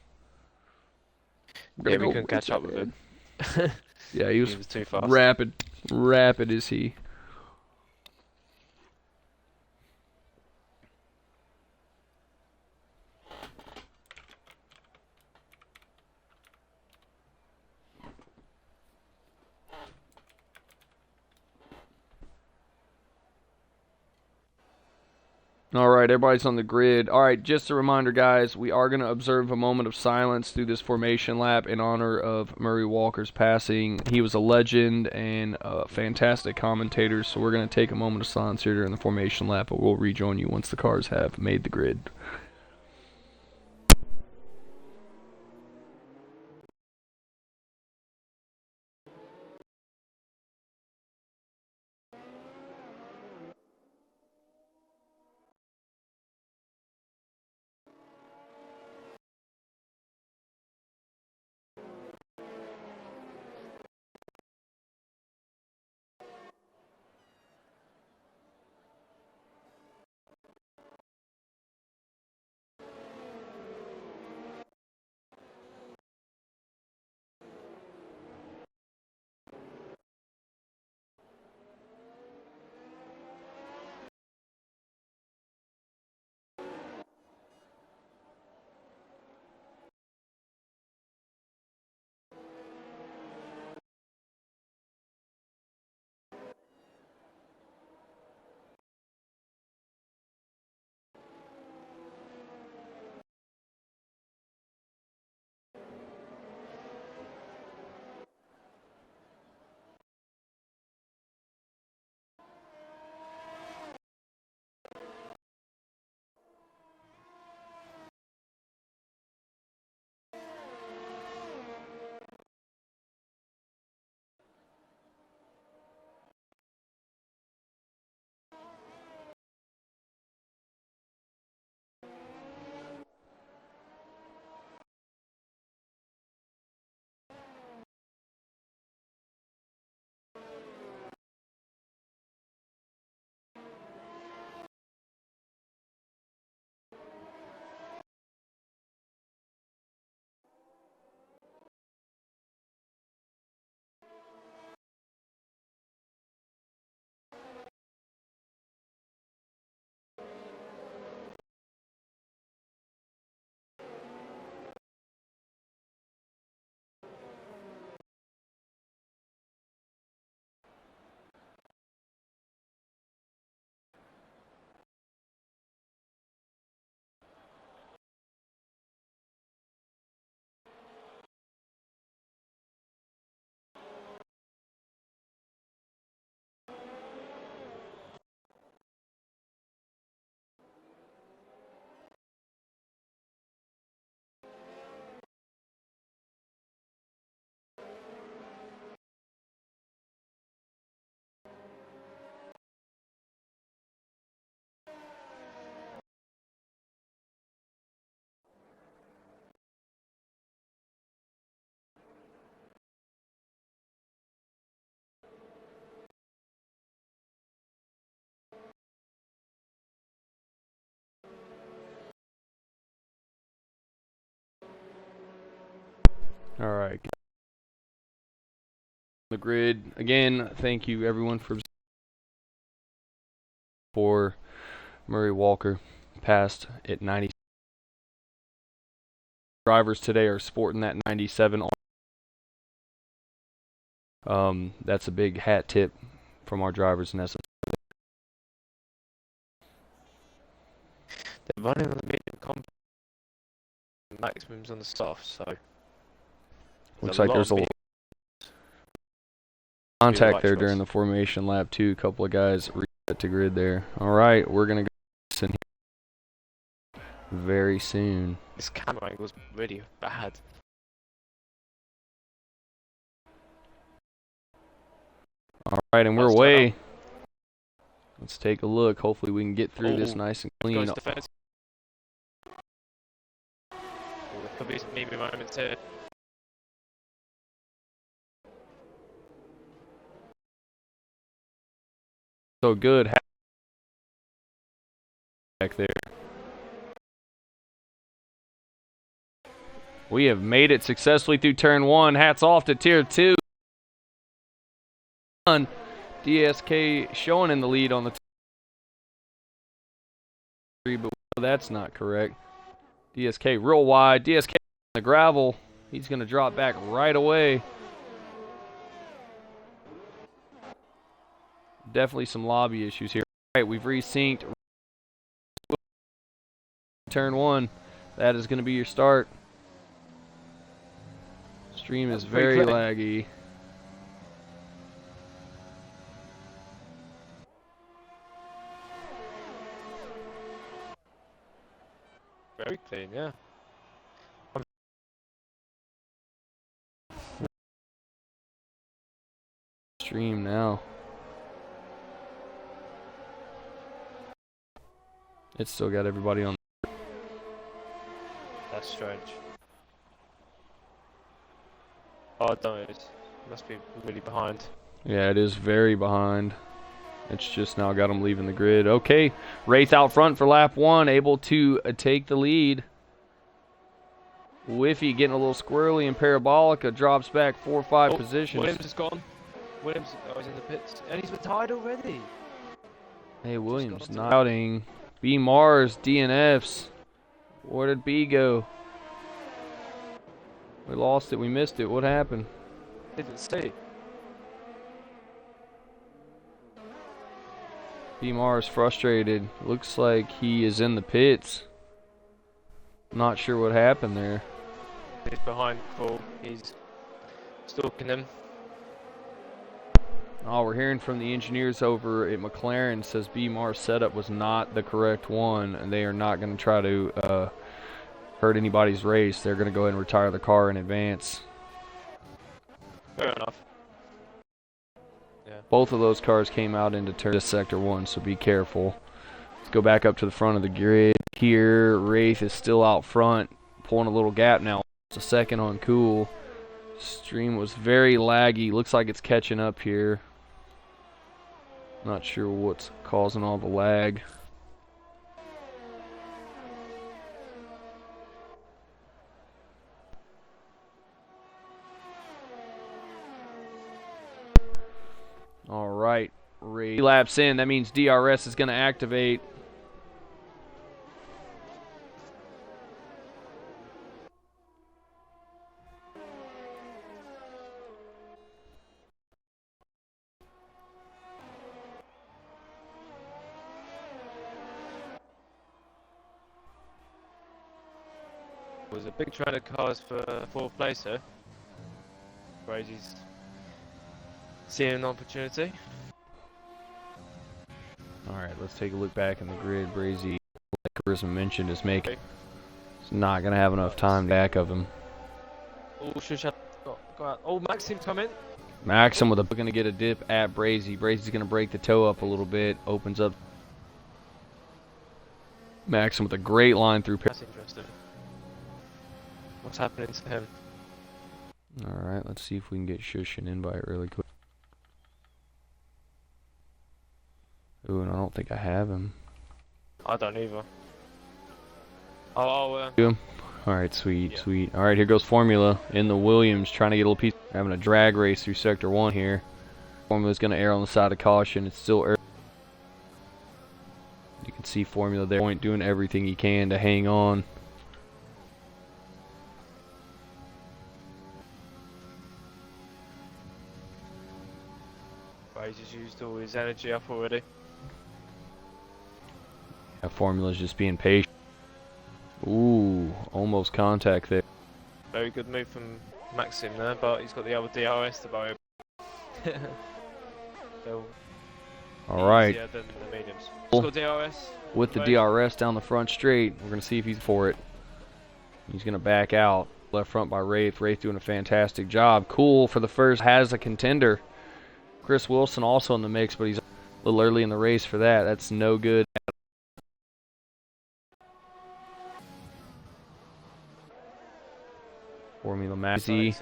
Speaker 2: Yeah, we couldn't catch up with him.
Speaker 1: Yeah, he was
Speaker 2: too fast.
Speaker 1: Rapid is he. All right, everybody's on the grid. All right, just a reminder, guys, we are going to observe a moment of silence through this formation lap in honor of Murray Walker's passing. He was a legend and a fantastic commentator, so we're going to take a moment of silence here during the formation lap, but we'll rejoin you once the cars have made the grid. All right. The grid again. Thank you everyone for Murray Walker passed at 90. Drivers today are sporting that 97 on. That's a big hat tip from our drivers, and that's
Speaker 2: They're running on the medium compound, maximums on the soft, so
Speaker 1: looks like there's a lot of contact there during the formation lap too. A couple of guys reset to grid there. All right, we're gonna go in here very soon.
Speaker 2: This camera angle was really bad.
Speaker 1: All right, and we're away. Let's take a look. Hopefully we can get through this nice and clean.
Speaker 2: There could be some maybe moments here.
Speaker 1: So good back there. We have made it successfully through turn 1. Hats off to tier 2. DSK showing in the lead on the 3, but that's not correct. DSK real wide. DSK on the gravel. He's going to drop back right away. Definitely some lobby issues here. All right, we've resynced turn 1. That is going to be your start. Stream is very laggy.
Speaker 2: Very clean, yeah.
Speaker 1: Stream now. It's still got everybody on.
Speaker 2: That's strange. Oh, don't. It must be really behind.
Speaker 1: Yeah, it is very behind. It's just now got them leaving the grid. Okay, Wraith out front for lap 1, able to take the lead. Whiffy getting a little squirrely, and Parabolica drops back 4 or 5 positions.
Speaker 2: Williams is gone. Williams, he's in the pits, and he's retired already.
Speaker 1: Hey, Williams not outing. B Mars, DNFs. Where did B go? We lost it. We missed it. What happened?
Speaker 2: Didn't see.
Speaker 1: B Mars frustrated. Looks like he is in the pits. Not sure what happened there.
Speaker 2: He's behind Paul. He's stalking him.
Speaker 1: Oh, we're hearing from the engineers over at McLaren. Says B Mars setup was not the correct one, and they are not going to try to hurt anybody's race. They're going to go ahead and retire the car in advance.
Speaker 2: Fair enough. Yeah.
Speaker 1: Both of those cars came out into turn sector 1, so be careful. Let's go back up to the front of the grid here. Wraith is still out front, pulling a little gap now. It's a second on Cool. Stream was very laggy. Looks like it's catching up here. Not sure what's causing all the lag. All right, 3 laps in. That means DRS is going to activate.
Speaker 2: It was a big trend of cars for 4th place here. Brazy's seeing an opportunity.
Speaker 1: Alright, let's take a look back in the grid. Brazy, like Charisma mentioned, is making. He's not going to have enough time back of him.
Speaker 2: Oh, Shusha. Go out. Oh, Maxim's come in.
Speaker 1: Maxim with a going to get a dip at Brazy. Brazy's going to break the toe up a little bit. Opens up. Maxim with a great line through.
Speaker 2: That's interesting. What's happening to him?
Speaker 1: Alright, let's see if we can get Shush an invite really quick. Ooh, and I don't think I have him.
Speaker 2: I don't either. Oh,
Speaker 1: Do him. Alright, sweet,
Speaker 2: Yeah.
Speaker 1: sweet. Alright, here goes Formula in the Williams, trying to get a little piece. Having a drag race through Sector 1 here. Formula's going to err on the side of caution. It's still early. You can see Formula there, point doing everything he can to hang on.
Speaker 2: Right, he's just used all his energy up already.
Speaker 1: That Formula's just being patient. Ooh, almost contact there.
Speaker 2: Very good move from Maxim there, but he's got the other DRS to worry about.
Speaker 1: Alright.
Speaker 2: Easier than the mediums. He's got DRS.
Speaker 1: With the DRS down the front straight, we're going to see if he's for it. He's going to back out. Left front by Wraith. Wraith doing a fantastic job. Cool for the first. Has a contender. Chris Wilson also in the mix, but he's a little early in the race for that. That's no good. Formula Maxi.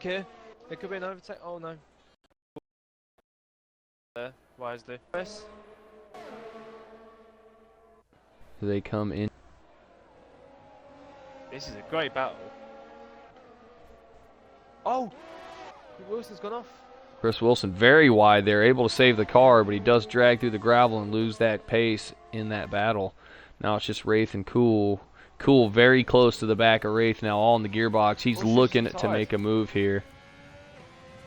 Speaker 2: Here, there could be an overtake. Oh no. There, wisely. Yes.
Speaker 1: They come in.
Speaker 2: This is a great battle. Oh! Wilson's gone off.
Speaker 1: Chris Wilson very wide there, able to save the car, but he does drag through the gravel and lose that pace in that battle. Now it's just Wraith and Cool. Cool very close to the back of Wraith now, all in the gearbox. He's looking to make a move here.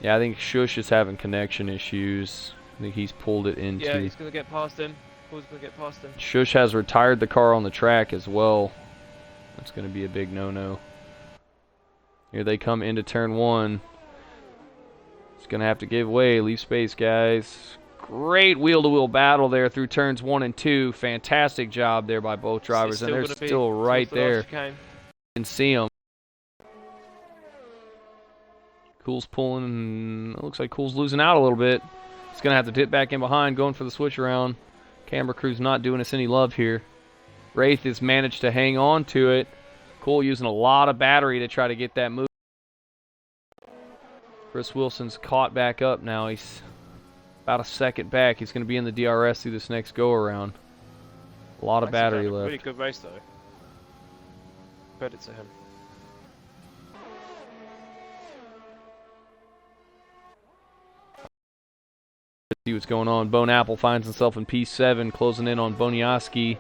Speaker 1: Yeah, I think Shush is having connection issues. I think he's pulled it into.
Speaker 2: Yeah, he's going to get past him. Cool's going to get past him.
Speaker 1: Shush has retired the car on the track as well. That's going to be a big no-no. Here they come into turn 1. It's going to have to give way. Leave space, guys. Great wheel-to-wheel battle there through turns 1 and 2. Fantastic job there by both drivers, and they're still right there. You can see them. Cool's pulling. It looks like Cool's losing out a little bit. He's going to have to dip back in behind, going for the switch around. Camera crew's not doing us any love here. Wraith has managed to hang on to it. Cool using a lot of battery to try to get that move. Chris Wilson's caught back up now. He's about a second back. He's going to be in the DRS through this next go-around. A lot of battery left.
Speaker 2: Really good race, though. Credit to him.
Speaker 1: See what's going on. Bone Apple finds himself in P7, closing in on Boniaski.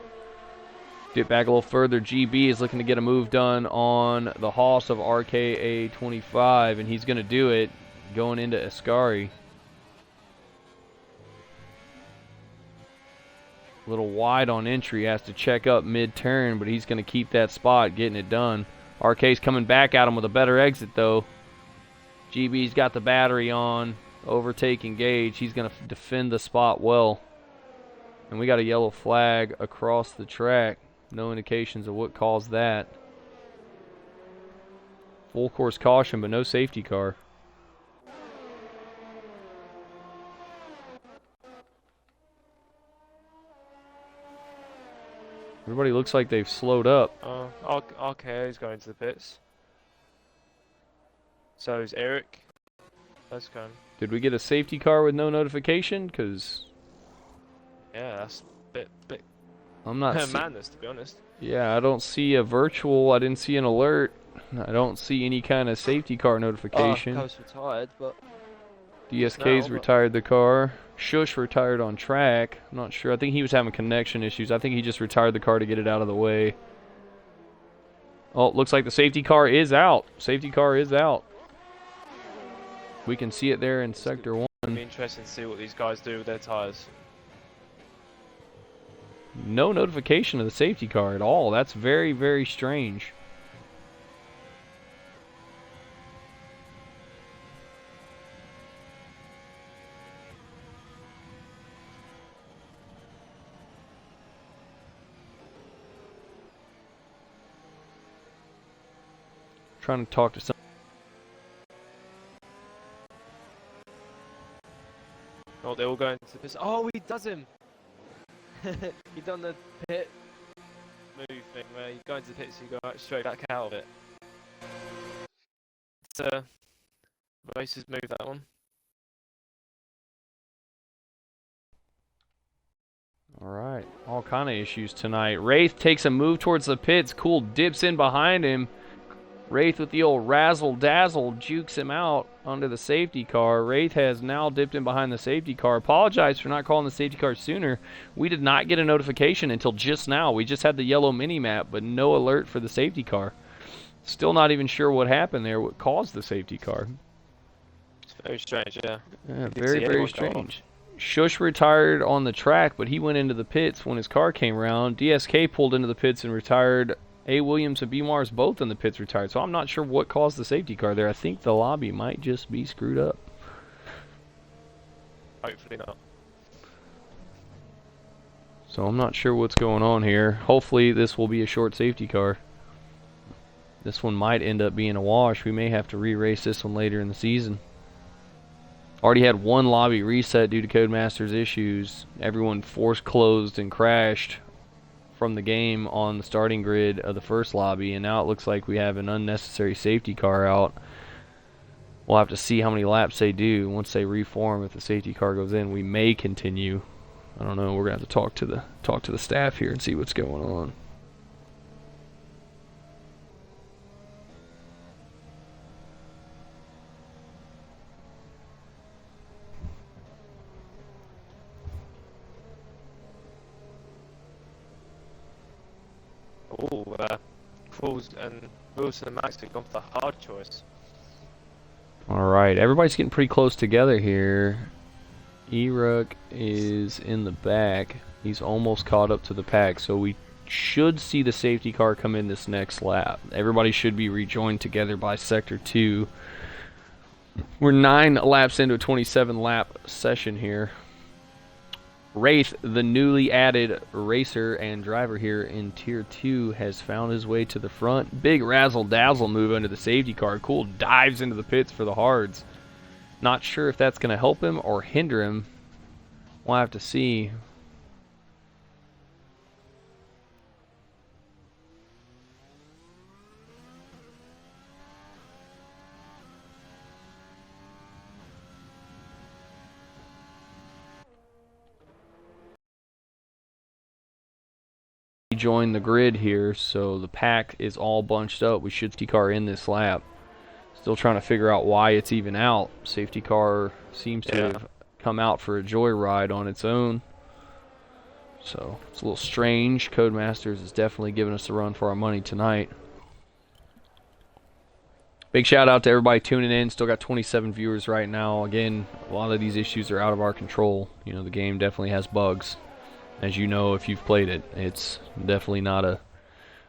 Speaker 1: Dip back a little further. GB is looking to get a move done on the Haas of RKA25, and he's going to do it going into Ascari. A little wide on entry, has to check up mid-turn, but he's going to keep that spot, getting it done. RK's coming back at him with a better exit, though. GB's got the battery on, overtaking Gage. He's going to defend the spot well. And we got a yellow flag across the track. No indications of what caused that. Full course caution, but no safety car. Everybody looks like they've slowed up.
Speaker 2: RKO is going to the pits. So is Eric. That's going.
Speaker 1: Did we get a safety car with no notification? Because
Speaker 2: yeah, that's a bit
Speaker 1: I'm not
Speaker 2: madness, to be honest.
Speaker 1: Yeah, I don't see a virtual. I didn't see an alert. I don't see any kind of safety car notification.
Speaker 2: Car's retired, but
Speaker 1: DSK's retired the car. Shush retired on track. I'm not sure. I think he was having connection issues. I think he just retired the car to get it out of the way. Oh, looks like the safety car is out. Safety car is out. We can see it there in Sector 1.
Speaker 2: It'll be interesting to see what these guys do with their tires.
Speaker 1: No notification of the safety car at all. That's very, very strange. Trying to talk to some.
Speaker 2: Oh, they're all going to the pits. Oh, he does him! He done the pit move thing where you go into the pits, you go right straight back out of it. It's a racist move, that one.
Speaker 1: All right, all kind of issues tonight. Wraith takes a move towards the pits. Cool dips in behind him. Wraith with the old razzle-dazzle jukes him out under the safety car. Wraith has now dipped in behind the safety car. Apologize for not calling the safety car sooner. We did not get a notification until just now. We just had the yellow mini-map, but no alert for the safety car. Still not even sure what happened there, what caused the safety car.
Speaker 2: It's very strange, yeah.
Speaker 1: Yeah, very, very strange. Shush retired on the track, but he went into the pits when his car came around. DSK pulled into the pits and retired. A. Williams and B. Mars both in the pits retired, so I'm not sure what caused the safety car there. I think the lobby might just be screwed up.
Speaker 2: Hopefully not.
Speaker 1: So I'm not sure what's going on here. Hopefully this will be a short safety car. This one might end up being a wash. We may have to re-race this one later in the season. Already had one lobby reset due to Codemaster's issues. Everyone force closed and crashed from the game on the starting grid of the first lobby, and now it looks like we have an unnecessary safety car out. We'll have to see how many laps they do. Once they reform, if the safety car goes in, we may continue. I don't know. We're gonna have to talk to the staff here and see what's going on.
Speaker 2: Oh, Cruz and Wilson and Max have gone for the hard choice.
Speaker 1: Alright, everybody's getting pretty close together here. E-Ruck is in the back. He's almost caught up to the pack, so we should see the safety car come in this next lap. Everybody should be rejoined together by Sector 2. We're 9 laps into a 27 lap session here. Wraith, the newly added racer and driver here in Tier 2, has found his way to the front. Big razzle-dazzle move under the safety car. Cool dives into the pits for the hards. Not sure if that's going to help him or hinder him. We'll have to see. Join the grid here, so the pack is all bunched up. We should safety car in this lap. Still trying to figure out why it's even out. Safety car seems to have come out for a joyride on its own. So it's a little strange. Codemasters is definitely giving us a run for our money tonight. Big shout out to everybody tuning in. Still got 27 viewers right now. Again, a lot of these issues are out of our control. You know, the game definitely has bugs. As you know, if you've played it, it's definitely not a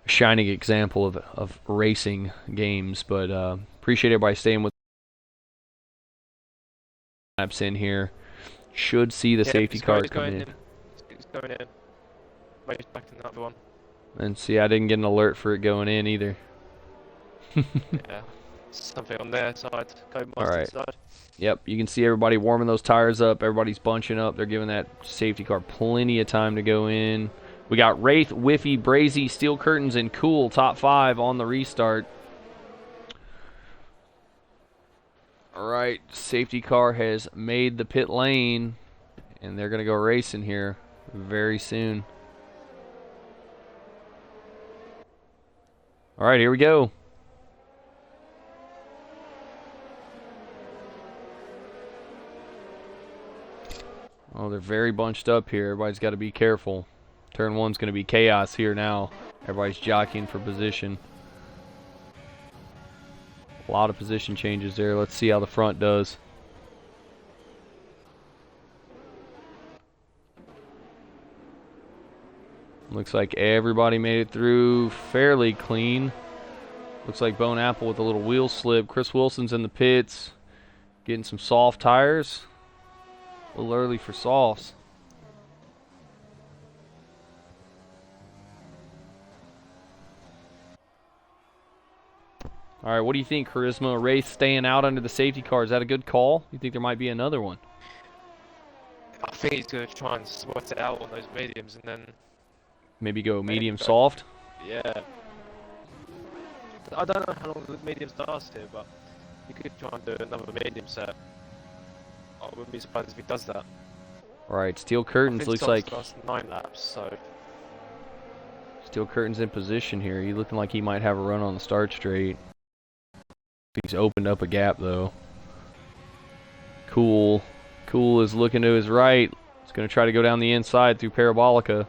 Speaker 1: shining example of racing games. But appreciate everybody staying with laps in here. Should see the safety car come in.
Speaker 2: It's going in. Maybe it's back in the other one.
Speaker 1: And see, I didn't get an alert for it going in either.
Speaker 2: Yeah, something on their side. Codemaster's side.
Speaker 1: Yep, you can see everybody warming those tires up. Everybody's bunching up. They're giving that safety car plenty of time to go in. We got Wraith, Whiffy, Brazy, Steel Curtains, and Cool top 5 on the restart. Alright, safety car has made the pit lane, and they're going to go racing here very soon. Alright, here we go. Oh, they're very bunched up here. Everybody's got to be careful. Turn 1's going to be chaos here now. Everybody's jockeying for position. A lot of position changes there. Let's see how the front does. Looks like everybody made it through fairly clean. Looks like Bone Apple with a little wheel slip. Chris Wilson's in the pits. Getting some soft tires. A little early for softs. Alright, what do you think, Charisma? Wraith staying out under the safety car. Is that a good call? You think there might be another one?
Speaker 2: I think he's going to try and sweat it out on those mediums and then...
Speaker 1: Maybe go medium soft?
Speaker 2: Yeah. I don't know how long the mediums last here, but you could try and do another medium set. I wouldn't be surprised if he does that.
Speaker 1: All right, Steel
Speaker 2: I
Speaker 1: Curtains
Speaker 2: think
Speaker 1: looks
Speaker 2: Soft's
Speaker 1: like
Speaker 2: last 9 laps, so
Speaker 1: Steel Curtains in position here. He's looking like he might have a run on the start straight. He's opened up a gap though. Cool is looking to his right. He's going to try to go down the inside through Parabolica.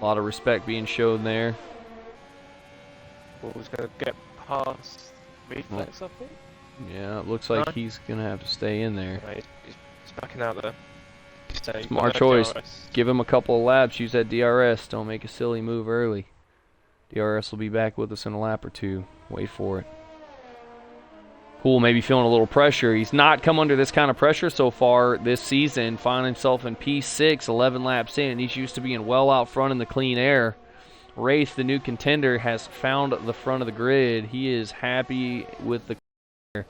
Speaker 1: A lot of respect being shown there.
Speaker 2: Paul's going to get past Reflex, I think.
Speaker 1: Yeah, it looks like
Speaker 2: No.
Speaker 1: he's going to have to stay in there.
Speaker 2: No, he's backing out there. So
Speaker 1: Smart choice. Give him a couple of laps. Use that DRS. Don't make a silly move early. DRS will be back with us in a lap or two. Wait for it. Cool, maybe feeling a little pressure. He's not come under this kind of pressure so far this season. Finding himself in P6, 11 laps in. He's used to being well out front in the clean air. Wraith, the new contender, has found the front of the grid. He is happy with the air.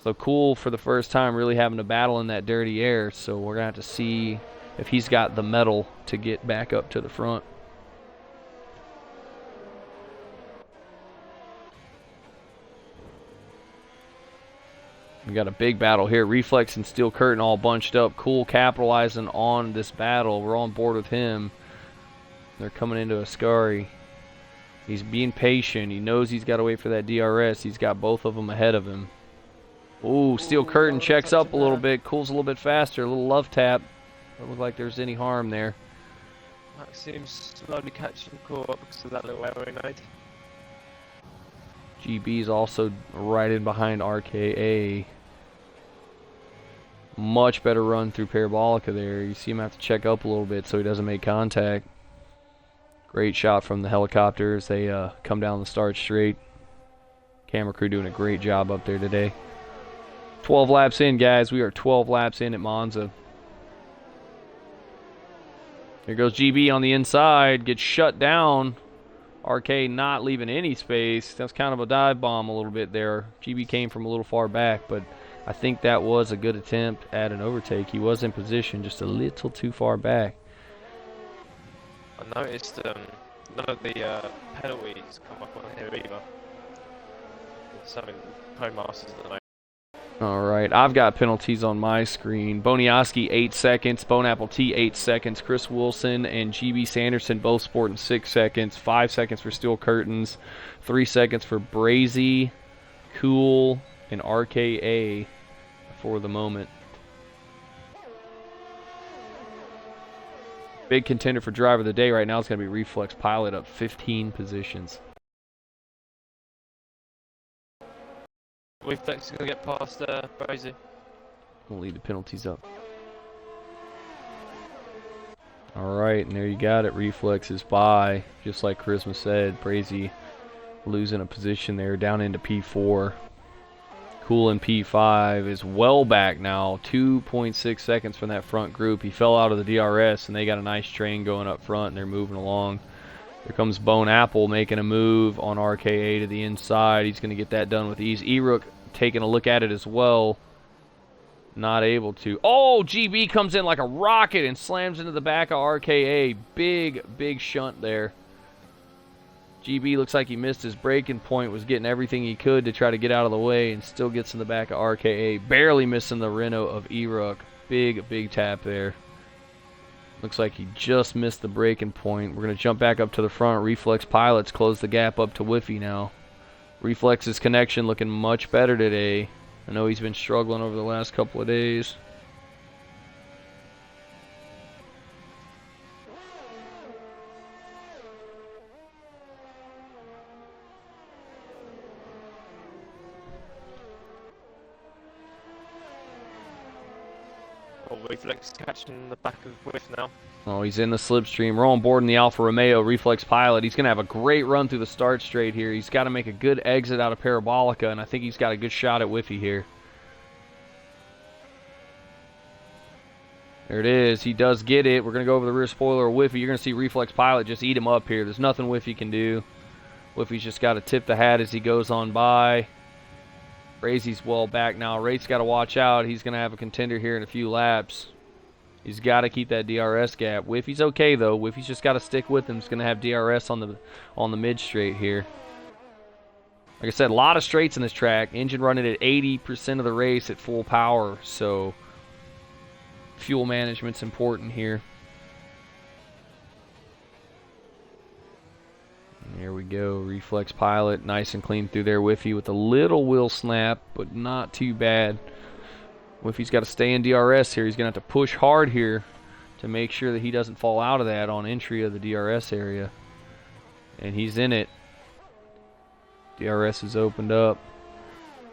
Speaker 1: So cool for the first time really having to battle in that dirty air. So we're going to have to see if he's got the mettle to get back up to the front. We got a big battle here. Reflex and Steel Curtain all bunched up. Cool capitalizing on this battle. We're on board with him. They're coming into Ascari. He's being patient. He knows he's got to wait for that DRS. He's got both of them ahead of him. Ooh, Steel Curtain checks up a little bit. Cool's a little bit faster. A little love tap. Doesn't look like there's any harm there.
Speaker 2: That seems slowly catching caught because of that little error he made.
Speaker 1: GB's also right in behind RKA. Much better run through Parabolica there. You see him have to check up a little bit so he doesn't make contact. Great shot from the helicopters. They come down the start straight. Camera crew doing a great job up there today. 12 laps in, guys. We are 12 laps in at Monza. Here goes GB on the inside. Gets shut down. RK not leaving any space. That's kind of a dive bomb a little bit there. GB came from a little far back, but I think that was a good attempt at an overtake. He was in position just a little too far back.
Speaker 2: I noticed none of the penalties come up on here either. Something Pro Masters at the moment.
Speaker 1: All right, I've got penalties on my screen. Boniowski, 8 seconds. Bone Apple T, 8 seconds. Chris Wilson and GB Sanderson both sporting 6 seconds. 5 seconds for Steel Curtains. 3 seconds for Brazy, Cool, and RKA for the moment. Big contender for driver of the day right now is going to be Reflex Pilot, up 15 positions.
Speaker 2: Reflex is going to get past Brazy.
Speaker 1: We'll lead the penalties up. All right, and there you got it. Reflex is by, just like Charisma said. Brazy losing a position there down into P4. Cool in P5 is well back now, 2.6 seconds from that front group. He fell out of the DRS, and they got a nice train going up front, and they're moving along. Here comes Bone Apple making a move on RKA to the inside. He's going to get that done with ease. E-Rook taking a look at it as well. Not able to. Oh, GB comes in like a rocket and slams into the back of RKA. Big shunt there. GB looks like he missed his braking point, was getting everything he could to try to get out of the way, and still gets in the back of RKA. Barely missing the Renault of E-Rook. Big tap there. Looks like he just missed the braking point. We're going to jump back up to the front. Reflex Pilots close the gap up to Whiffy now. Reflex's connection looking much better today. I know he's been struggling over the last couple of days.
Speaker 2: Oh, Reflex catching the back of Whiff now.
Speaker 1: Oh, he's in the slipstream. We're on board in the Alfa Romeo Reflex Pilot. He's going to have a great run through the start straight here. He's got to make a good exit out of Parabolica, and I think he's got a good shot at Whiffy here. There it is. He does get it. We're going to go over the rear spoiler of Whiffy. You're going to see Reflex Pilot just eat him up here. There's nothing Whiffy can do. Whiffy's just got to tip the hat as he goes on by. Brazy's well back now. Wraith's got to watch out. He's going to have a contender here in a few laps. He's got to keep that DRS gap. Whiffy's okay though. Whiffy's just got to stick with him. He's going to have DRS on the mid straight here. Like I said, a lot of straights in this track. Engine running at 80% of the race at full power, so fuel management's important here. And there we go, Reflex Pilot, nice and clean through there. Whiffy with a little wheel snap, but not too bad. Whiffy's got to stay in DRS here. He's going to have to push hard here to make sure that he doesn't fall out of that on entry of the DRS area. And he's in it. DRS is opened up.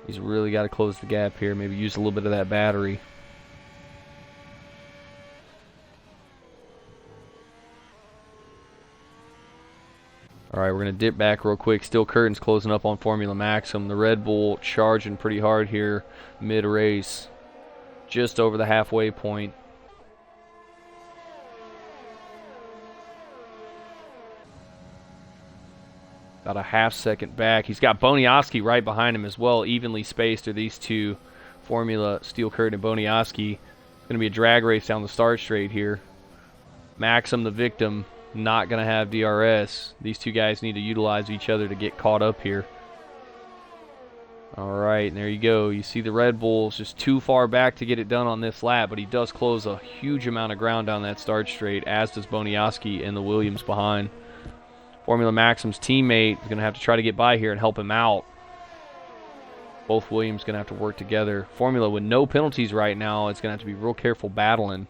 Speaker 1: He's really got to close the gap here. Maybe use a little bit of that battery. Alright, we're going to dip back real quick. Steel curtains closing up on Formula Maxim. The Red Bull charging pretty hard here mid-race. Just over the halfway point. About a half second back. He's got Boniowski right behind him as well. Evenly spaced are these two. Formula, Steel Curtain, and Boniowski. It's going to be a drag race down the start straight here. Maxim, the victim, not going to have DRS. These two guys need to utilize each other to get caught up here. Alright, and there you go. You see the Red Bull's just too far back to get it done on this lap, but he does close a huge amount of ground down that start straight, as does Boniowski and the Williams behind. Formula Maxim's teammate is going to have to try to get by here and help him out. Both Williams going to have to work together. Formula with no penalties right now. It's going to have to be real careful battling.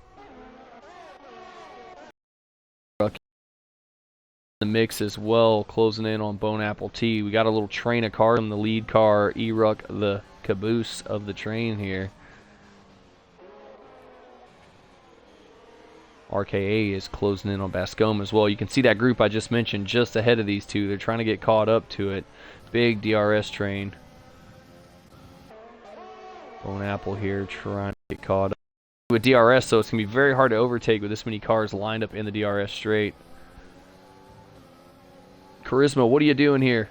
Speaker 1: The mix as well, closing in on Bone Apple T. We got a little train of cars from the lead car, E-Ruck, the caboose of the train here. RKA is closing in on Bascom as well. You can see that group I just mentioned just ahead of these two. They're trying to get caught up to it. Big DRS train. Bone Apple here trying to get caught up. With DRS, though, it's going to be very hard to overtake with this many cars lined up in the DRS straight. Charisma, what are you doing here?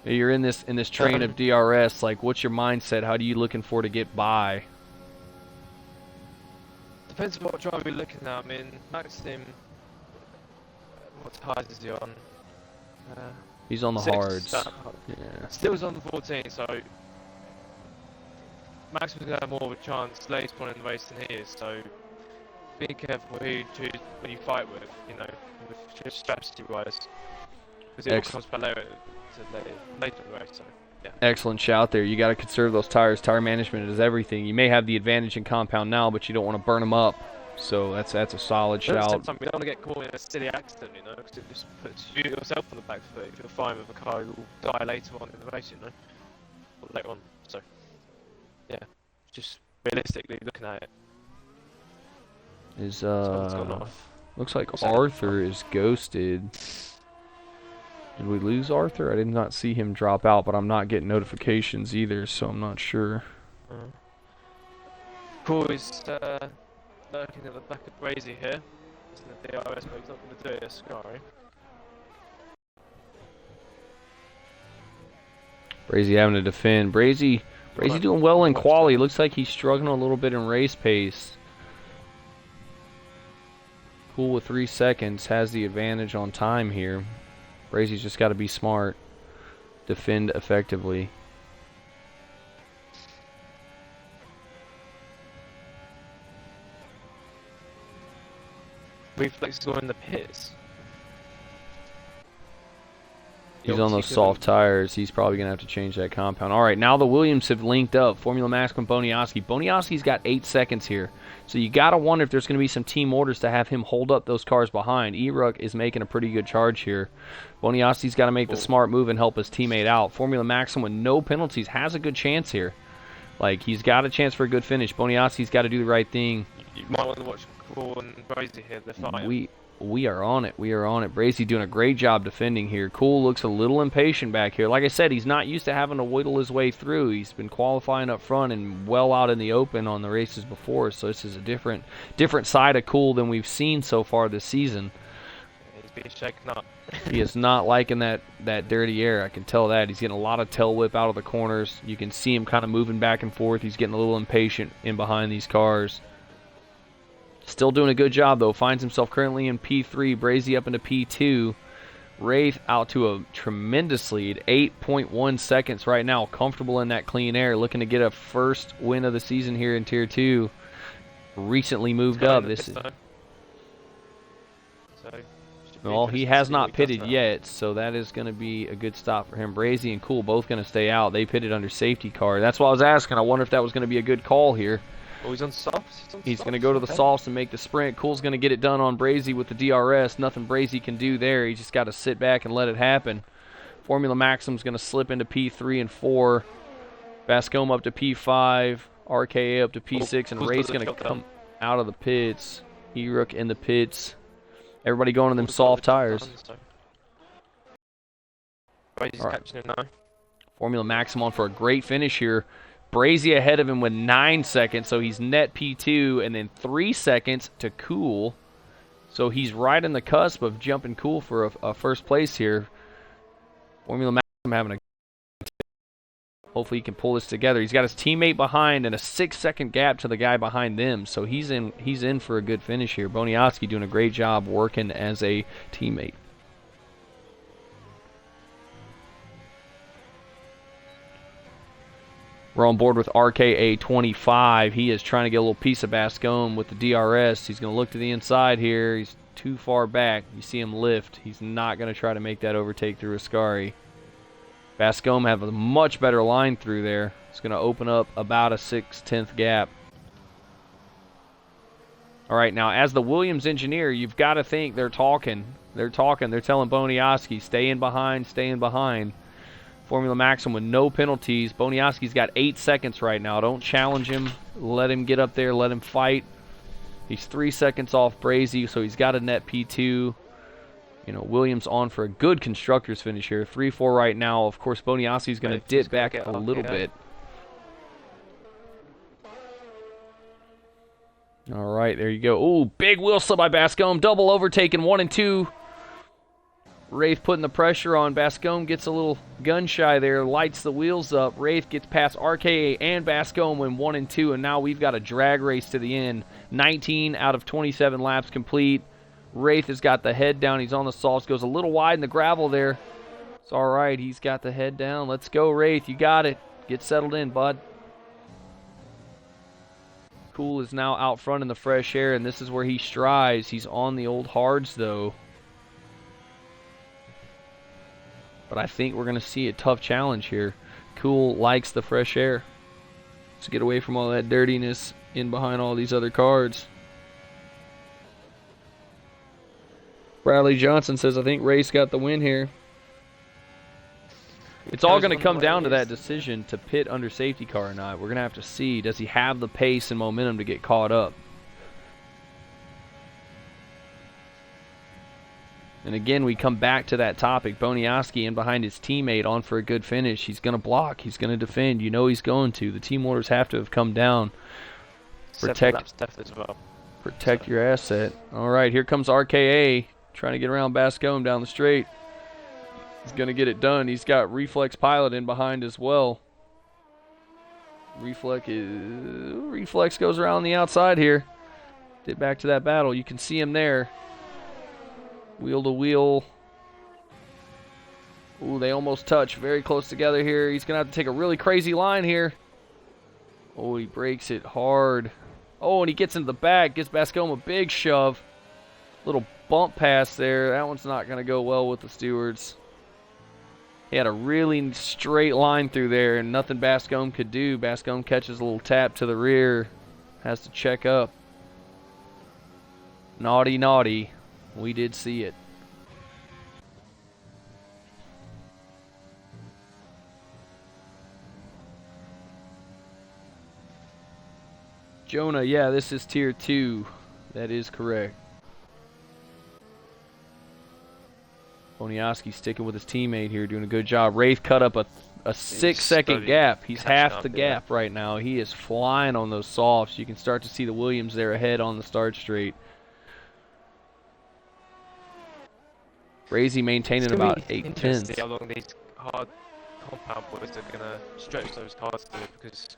Speaker 1: You're in this train of DRS. Like, what's your mindset? How do you looking for to get by?
Speaker 2: Depends on what drive you're looking at. I mean, Maxim, what tires is he on?
Speaker 1: He's on the
Speaker 2: 6,
Speaker 1: hards.
Speaker 2: Yeah. Still's on the 14, so Maxim's going to have more of a chance later on in the race than he is, so be careful who you choose when you fight with, you know, with strategy-wise. Because it all comes back later in the race, so yeah.
Speaker 1: Excellent shout there. You got to conserve those tires. Tire management is everything. You may have the advantage in compound now, but you don't want to burn them up. So that's a solid shout.
Speaker 2: You don't want to get caught in a silly accident, you know, because it just puts you yourself on the back foot. If you're fine with a car, you'll die later on in the race, you know, or later on. So yeah, just realistically looking at it.
Speaker 1: Is looks like Arthur is ghosted. Did we lose Arthur? I did not see him drop out, but I'm not getting notifications either, so I'm not sure.
Speaker 2: Cool is looking at the back of Brazy here. It's in the DRS, but he's not going to do it, sorry.
Speaker 1: Brazy having to defend. Brazy doing well in quali. Looks like he's struggling a little bit in race pace. Cool with 3 seconds. Has the advantage on time here. Brazy's just got to be smart. Defend effectively.
Speaker 2: Reflex is going in the pits.
Speaker 1: He's on those soft tires. He's probably going to have to change that compound. All right, now the Williams have linked up. Formula Maxim and Boniowski. Boniowski's got 8 seconds here. So you got to wonder if there's going to be some team orders to have him hold up those cars behind. E-Ruck is making a pretty good charge here. Boniowski's got to make the smart move and help his teammate out. Formula Maxim with no penalties has a good chance here. Like, he's got a chance for a good finish. Boniowski's got to do the right thing.
Speaker 2: You might want to watch Cool and Brazy here. They're fine.
Speaker 1: We are on it. We are on it. Brazy doing a great job defending here. Cool looks a little impatient back here. Like I said, he's not used to having to whittle his way through. He's been qualifying up front and well out in the open on the races before. So this is a different side of Cool than we've seen so far this season.
Speaker 2: He's being shaken up.
Speaker 1: He is not liking that dirty air. I can tell that. He's getting a lot of tail whip out of the corners. You can see him kind of moving back and forth. He's getting a little impatient in behind these cars. Still doing a good job, though. Finds himself currently in P3. Brazy up into P2 Wraith out to a tremendous lead, 8.1 seconds right now, comfortable in that clean air, looking to get a first win of the season here in Tier 2. Recently moved up. This is... Well, he has not pitted yet, so that is going to be a good stop for him. Brazy and Cool both going to stay out. They pitted under safety car. That's why I was asking. I wonder if that was going to be a good call here.
Speaker 2: Oh, he's on softs.
Speaker 1: He's going to go to the softs and make the sprint. Cool's going to get it done on Brazy with the DRS. Nothing Brazy can do there. He just got to sit back and let it happen. Formula Maxim's going to slip into P3 and 4. Bascome up to P5. RKA up to P6. And Ray's going to come out of the pits. Erook in the pits. Everybody going on them soft tires.
Speaker 2: Brazy's catching him now.
Speaker 1: Formula Maxim on for a great finish here. Brazy ahead of him with 9 seconds, so he's net P2, and then 3 seconds to Cool. So he's right in the cusp of jumping Cool for a first place here. Formula Maxim having a... Hopefully he can pull this together. He's got his teammate behind and a 6-second gap to the guy behind them, so he's in for a good finish here. Boniowski doing a great job working as a teammate. We're on board with RKA 25. He is trying to get a little piece of Bascome with the DRS. He's going to look to the inside here. He's too far back. You see him lift. He's not going to try to make that overtake through Ascari. Bascome have a much better line through there. It's going to open up about a 6/10 gap. All right, now as the Williams engineer, you've got to think they're talking. They're telling Boniowski, stay in behind, stay in behind. Formula Maxim with no penalties. Boniowski's got 8 seconds right now. Don't challenge him. Let him get up there. Let him fight. He's 3 seconds off Brazy, so he's got a net P2. You know, Williams on for a good constructors finish here. 3-4 right now. Of course, Boniowski's going to dip back a little bit. All right, there you go. Ooh, big wheel slip by Bascome. Double overtaking 1 and 2. Wraith putting the pressure on. Bascome gets a little gun shy there. Lights the wheels up. Wraith gets past RKA and Bascome in 1 and 2. And now we've got a drag race to the end. 19 out of 27 laps complete. Wraith has got the head down. He's on the softs. Goes a little wide in the gravel there. It's all right. He's got the head down. Let's go, Wraith. You got it. Get settled in, bud. Cool is now out front in the fresh air, and this is where he strives. He's on the old hards, though. But I think we're going to see a tough challenge here. Cool likes the fresh air. Let's get away from all that dirtiness in behind all these other cards. Bradley Johnson says, I think Race got the win here. It's all going to come down to that decision to pit under safety car or not. We're going to have to see, does he have the pace and momentum to get caught up? And again, we come back to that topic. Boniowski in behind his teammate on for a good finish. He's going to block. He's going to defend. You know he's going to. The team orders have to have come down. Protect your asset. All right, here comes RKA trying to get around Bascome down the straight. He's going to get it done. He's got Reflex Pilot in behind as well. Reflex goes around the outside here. Get back to that battle. You can see him there. Wheel to wheel. Ooh, they almost touch. Very close together here. He's going to have to take a really crazy line here. Oh, he breaks it hard. Oh, and he gets into the back. Gives Bascome a big shove. Little bump pass there. That one's not going to go well with the stewards. He had a really straight line through there, and nothing Bascome could do. Bascome catches a little tap to the rear. Has to check up. Naughty, naughty. We did see it. Jonah, yeah, this is Tier 2. That is correct. Boniowski sticking with his teammate here, doing a good job. Wraith cut up a 6-second gap. He's half the gap right now. He is flying on those softs. You can start to see the Williams there ahead on the start straight. Brazy maintaining about 8 tenths.
Speaker 2: How long these hard compound boys are going to stretch those cars through, because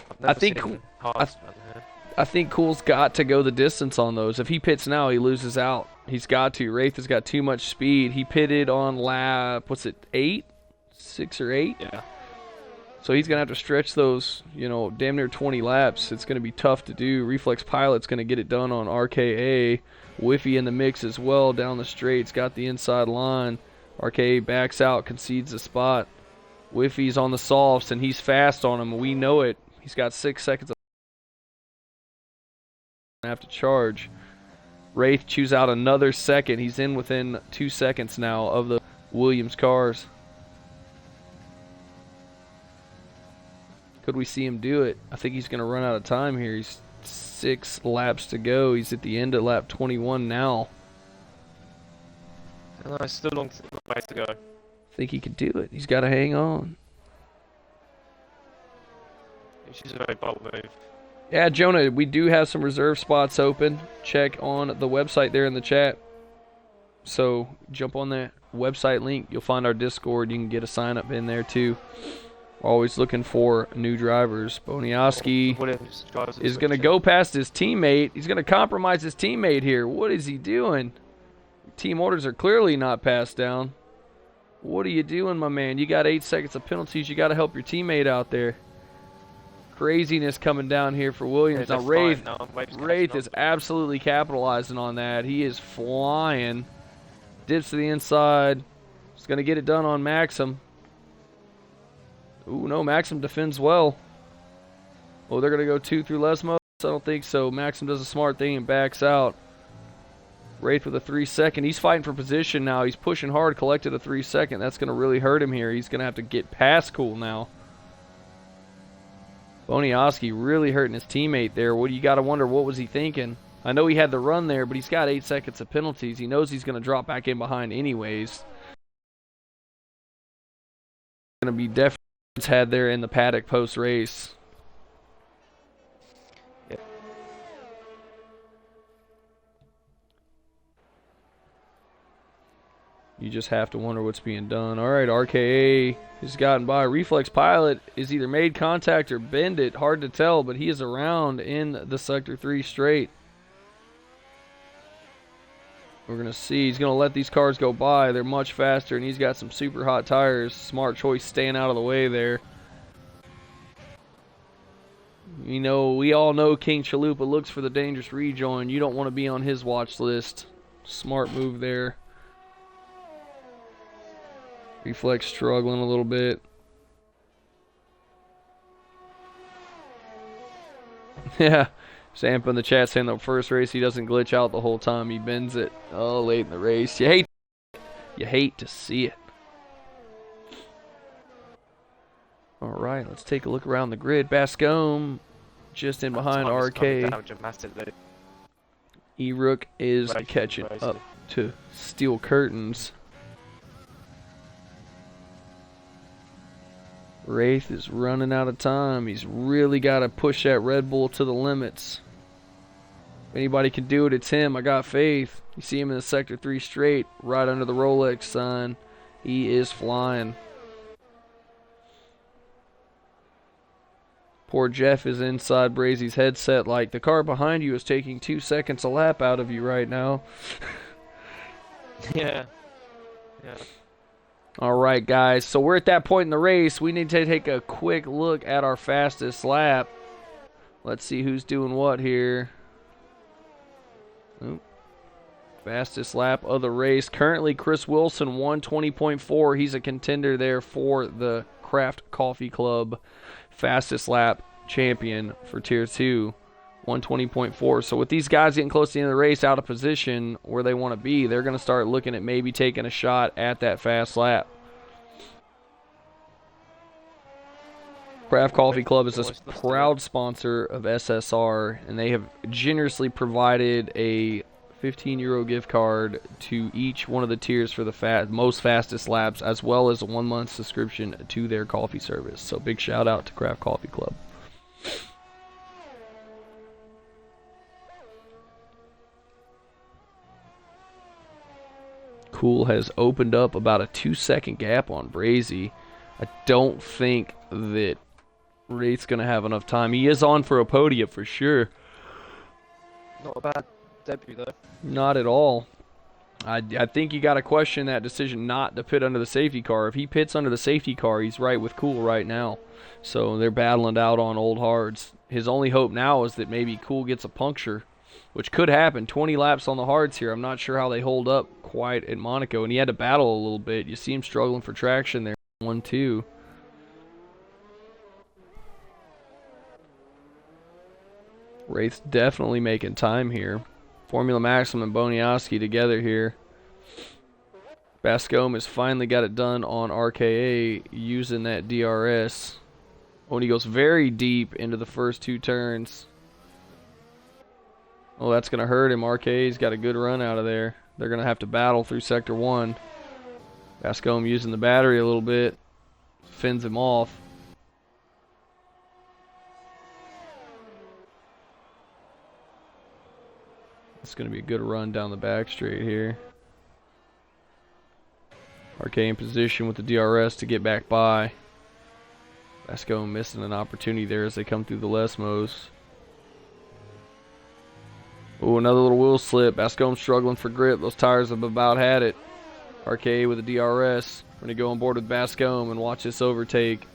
Speaker 2: I've never seen hards around here.
Speaker 1: I think Cool's got to go the distance on those. If he pits now, he loses out. He's got to. Wraith has got too much speed. He pitted on lap, what's it, 8? 6 or 8?
Speaker 2: Yeah.
Speaker 1: So he's going to have to stretch those, you know, damn near 20 laps. It's going to be tough to do. Reflex Pilot's going to get it done on RKA. Whiffy in the mix as well down the straights. Got the inside line. RKA backs out, concedes the spot. Whiffy's on the softs, and he's fast on him. We know it. He's got 6 seconds of have to charge. Wraith chews out another second. He's in within 2 seconds now of the Williams cars. Could we see him do it? I think he's going to run out of time here. He's 6 laps to go. He's at the end of lap 21 now.
Speaker 2: It's still a long way to go.
Speaker 1: I think he could do it. He's got to hang on.
Speaker 2: It's just a very bold move.
Speaker 1: Yeah, Jonah, we do have some reserve spots open. Check on the website there in the chat. So jump on that website link. You'll find our Discord. You can get a sign up in there too. We're always looking for new drivers. Boniowski is going to go past his teammate. He's going to compromise his teammate here. What is he doing? Team orders are clearly not passed down. What are you doing, my man? You got 8 seconds of penalties. You got to help your teammate out there. Craziness coming down here for Williams. Now, Wraith is absolutely capitalizing on that. He is flying. Dips to the inside. He's going to get it done on Maxim. Ooh, no, Maxim defends well. Oh, they're going to go 2 through less modes? I don't think so. Maxim does a smart thing and backs out. Wraith with a 3 second. He's fighting for position now. He's pushing hard, collected a 3 second. That's going to really hurt him here. He's going to have to get past Cool now. Boniowski really hurting his teammate there. What do you got to wonder? What was he thinking? I know he had the run there, but he's got 8 seconds of penalties. He knows he's going to drop back in behind anyways. Going to be definitely had there in the paddock post race.
Speaker 2: Yep.
Speaker 1: You just have to wonder what's being done. All right, RKA has gotten by. Reflex Pilot is either made contact or bend it. Hard to tell, but he is around in the Sector 3 straight. We're going to see. He's going to let these cars go by. They're much faster, and he's got some super hot tires. Smart choice staying out of the way there. You know, we all know King Chalupa looks for the dangerous rejoin. You don't want to be on his watch list. Smart move there. Reflex struggling a little bit. Yeah. Samp in the chat saying the first race he doesn't glitch out the whole time. He bends it. Oh, late in the race. You hate to see it. All right, let's take a look around the grid. Bascombe just in behind RK. E-Rook is catching up to Steel Curtains. Wraith is running out of time. He's really got to push that Red Bull to the limits. If anybody can do it, it's him. I got faith. You see him in the Sector 3 straight, right under the Rolex sign. He is flying. Poor Jeff is inside Brazy's headset like, the car behind you is taking 2 seconds a lap out of you right now.
Speaker 2: Yeah.
Speaker 1: All right, guys. So we're at that point in the race. We need to take a quick look at our fastest lap. Let's see who's doing what here. Oop. Fastest lap of the race. Currently, Chris Wilson, 1:20.4. He's a contender there for the Craft Coffee Club fastest lap champion for Tier 2. 1:20.4. So with these guys getting close to the end of the race, out of position where they want to be, they're going to start looking at maybe taking a shot at that fast lap. Craft Coffee Club is a proud sponsor of SSR, and they have generously provided a €15 gift card to each one of the tiers for the most fastest laps, as well as a 1-month subscription to their coffee service. So big shout out to Craft Coffee Club. Cool has opened up about a 2-second gap on Brazy. I don't think that Wraith's going to have enough time. He is on for a podium for sure.
Speaker 2: Not a bad debut though.
Speaker 1: Not at all. I think you got to question that decision not to pit under the safety car. If he pits under the safety car, he's right with Cool right now. So they're battling out on old hards. His only hope now is that maybe Cool gets a puncture, which could happen. 20 laps on the hards here. I'm not sure how they hold up quite at Monaco. And he had to battle a little bit. You see him struggling for traction there. 1-2. Wraith's definitely making time here. Formula Maxim and Boniowski together here. Bascombe has finally got it done on RKA using that DRS. Oh, and he goes very deep into the first two turns. Oh, that's going to hurt him. RKA's got a good run out of there. They're going to have to battle through Sector 1. Bascombe using the battery a little bit. Fends him off. It's going to be a good run down the back straight here. RK in position with the DRS to get back by. Bascombe missing an opportunity there as they come through the Lesmos. Oh, another little wheel slip. Bascombe struggling for grip. Those tires have about had it. RK with the DRS. We're going to go on board with Bascombe and watch this overtake.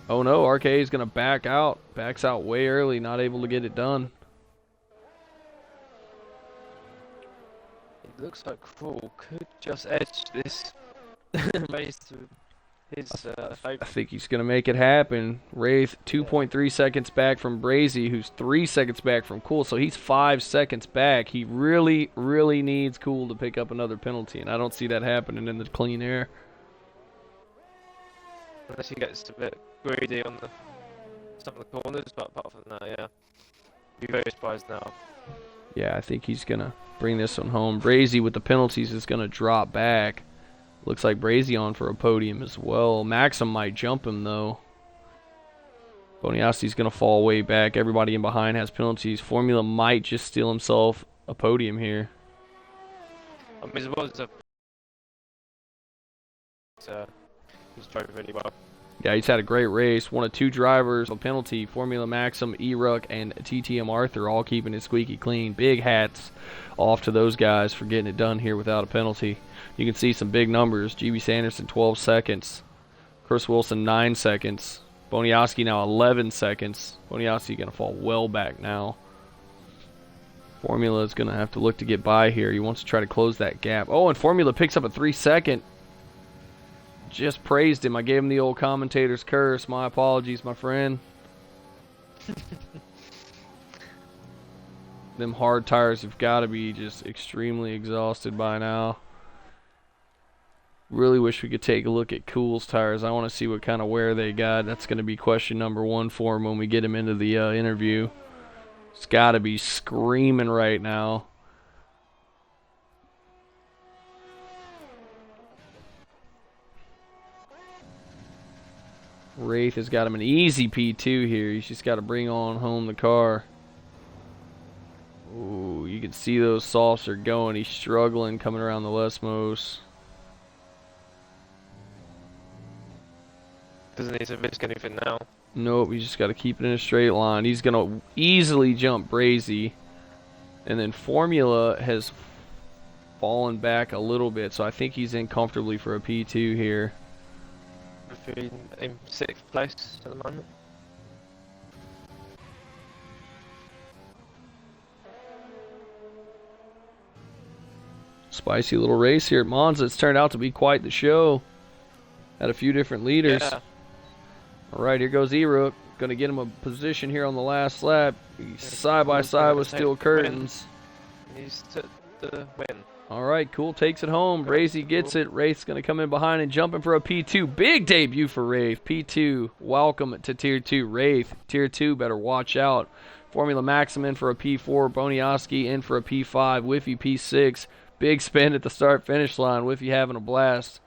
Speaker 1: Oh no, RK is going to back out. Backs out way early, not able to get it done.
Speaker 2: It looks like Cruel could just edge this race to his favour.
Speaker 1: I think he's going to make it happen. Wraith 2.3 seconds back from Brazy, who's 3 seconds back from Cool, so he's 5 seconds back. He really, really needs Cool to pick up another penalty, and I don't see that happening in the clean air.
Speaker 2: Unless he gets a bit greedy on some of the corners, but apart from that, yeah. Be very surprised now.
Speaker 1: Yeah, I think he's going to bring this one home. Brazy with the penalties is going to drop back. Looks like Brazy on for a podium as well. Maxim might jump him, though. Boniasti's going to fall way back. Everybody in behind has penalties. Formula might just steal himself a podium here.
Speaker 2: I mean, it was he's driving really well.
Speaker 1: Yeah, he's had a great race. One of two drivers, a penalty. Formula Maxim, E-Ruck, and TTM Arthur all keeping it squeaky clean. Big hats off to those guys for getting it done here without a penalty. You can see some big numbers. GB Sanderson, 12 seconds. Chris Wilson, 9 seconds. Boniowski now 11 seconds. Boniowski going to fall well back now. Formula is going to have to look to get by here. He wants to try to close that gap. Oh, and Formula picks up a 3-second. Just praised him. I gave him the old commentator's curse. My apologies, my friend. Them hard tires have got to be just extremely exhausted by now. Really wish we could take a look at Cool's tires. I want to see what kind of wear they got. That's going to be question number 1 for him when we get him into the interview. It's got to be screaming right now. Wraith has got him an easy P2 here. He's just got to bring on home the car. Ooh, you can see those softs are going. He's struggling coming around the Lesmos.
Speaker 2: Doesn't need to risk anything now.
Speaker 1: Nope, he's just got to keep it in a straight line. He's going to easily jump Brazy. And then Formula has fallen back a little bit, so I think he's in comfortably for a P2 here.
Speaker 2: In 6th place at the moment.
Speaker 1: Spicy little race here at Monza. It's turned out to be quite the show. Had a few different leaders.
Speaker 2: Yeah.
Speaker 1: All right, here goes E-Rook. Going to get him a position here on the last lap. He's side by side with Steel Curtains.
Speaker 2: He's took the win.
Speaker 1: All right, Cool takes it home. Brazy gets it. Wraith's going to come in behind and jump in for a P2. Big debut for Wraith. P2, welcome to Tier 2. Wraith, Tier 2, better watch out. Formula Maxim in for a P4. Boniowski in for a P5. Whiffy P6. Big spin at the start-finish line. Whiffy having a blast.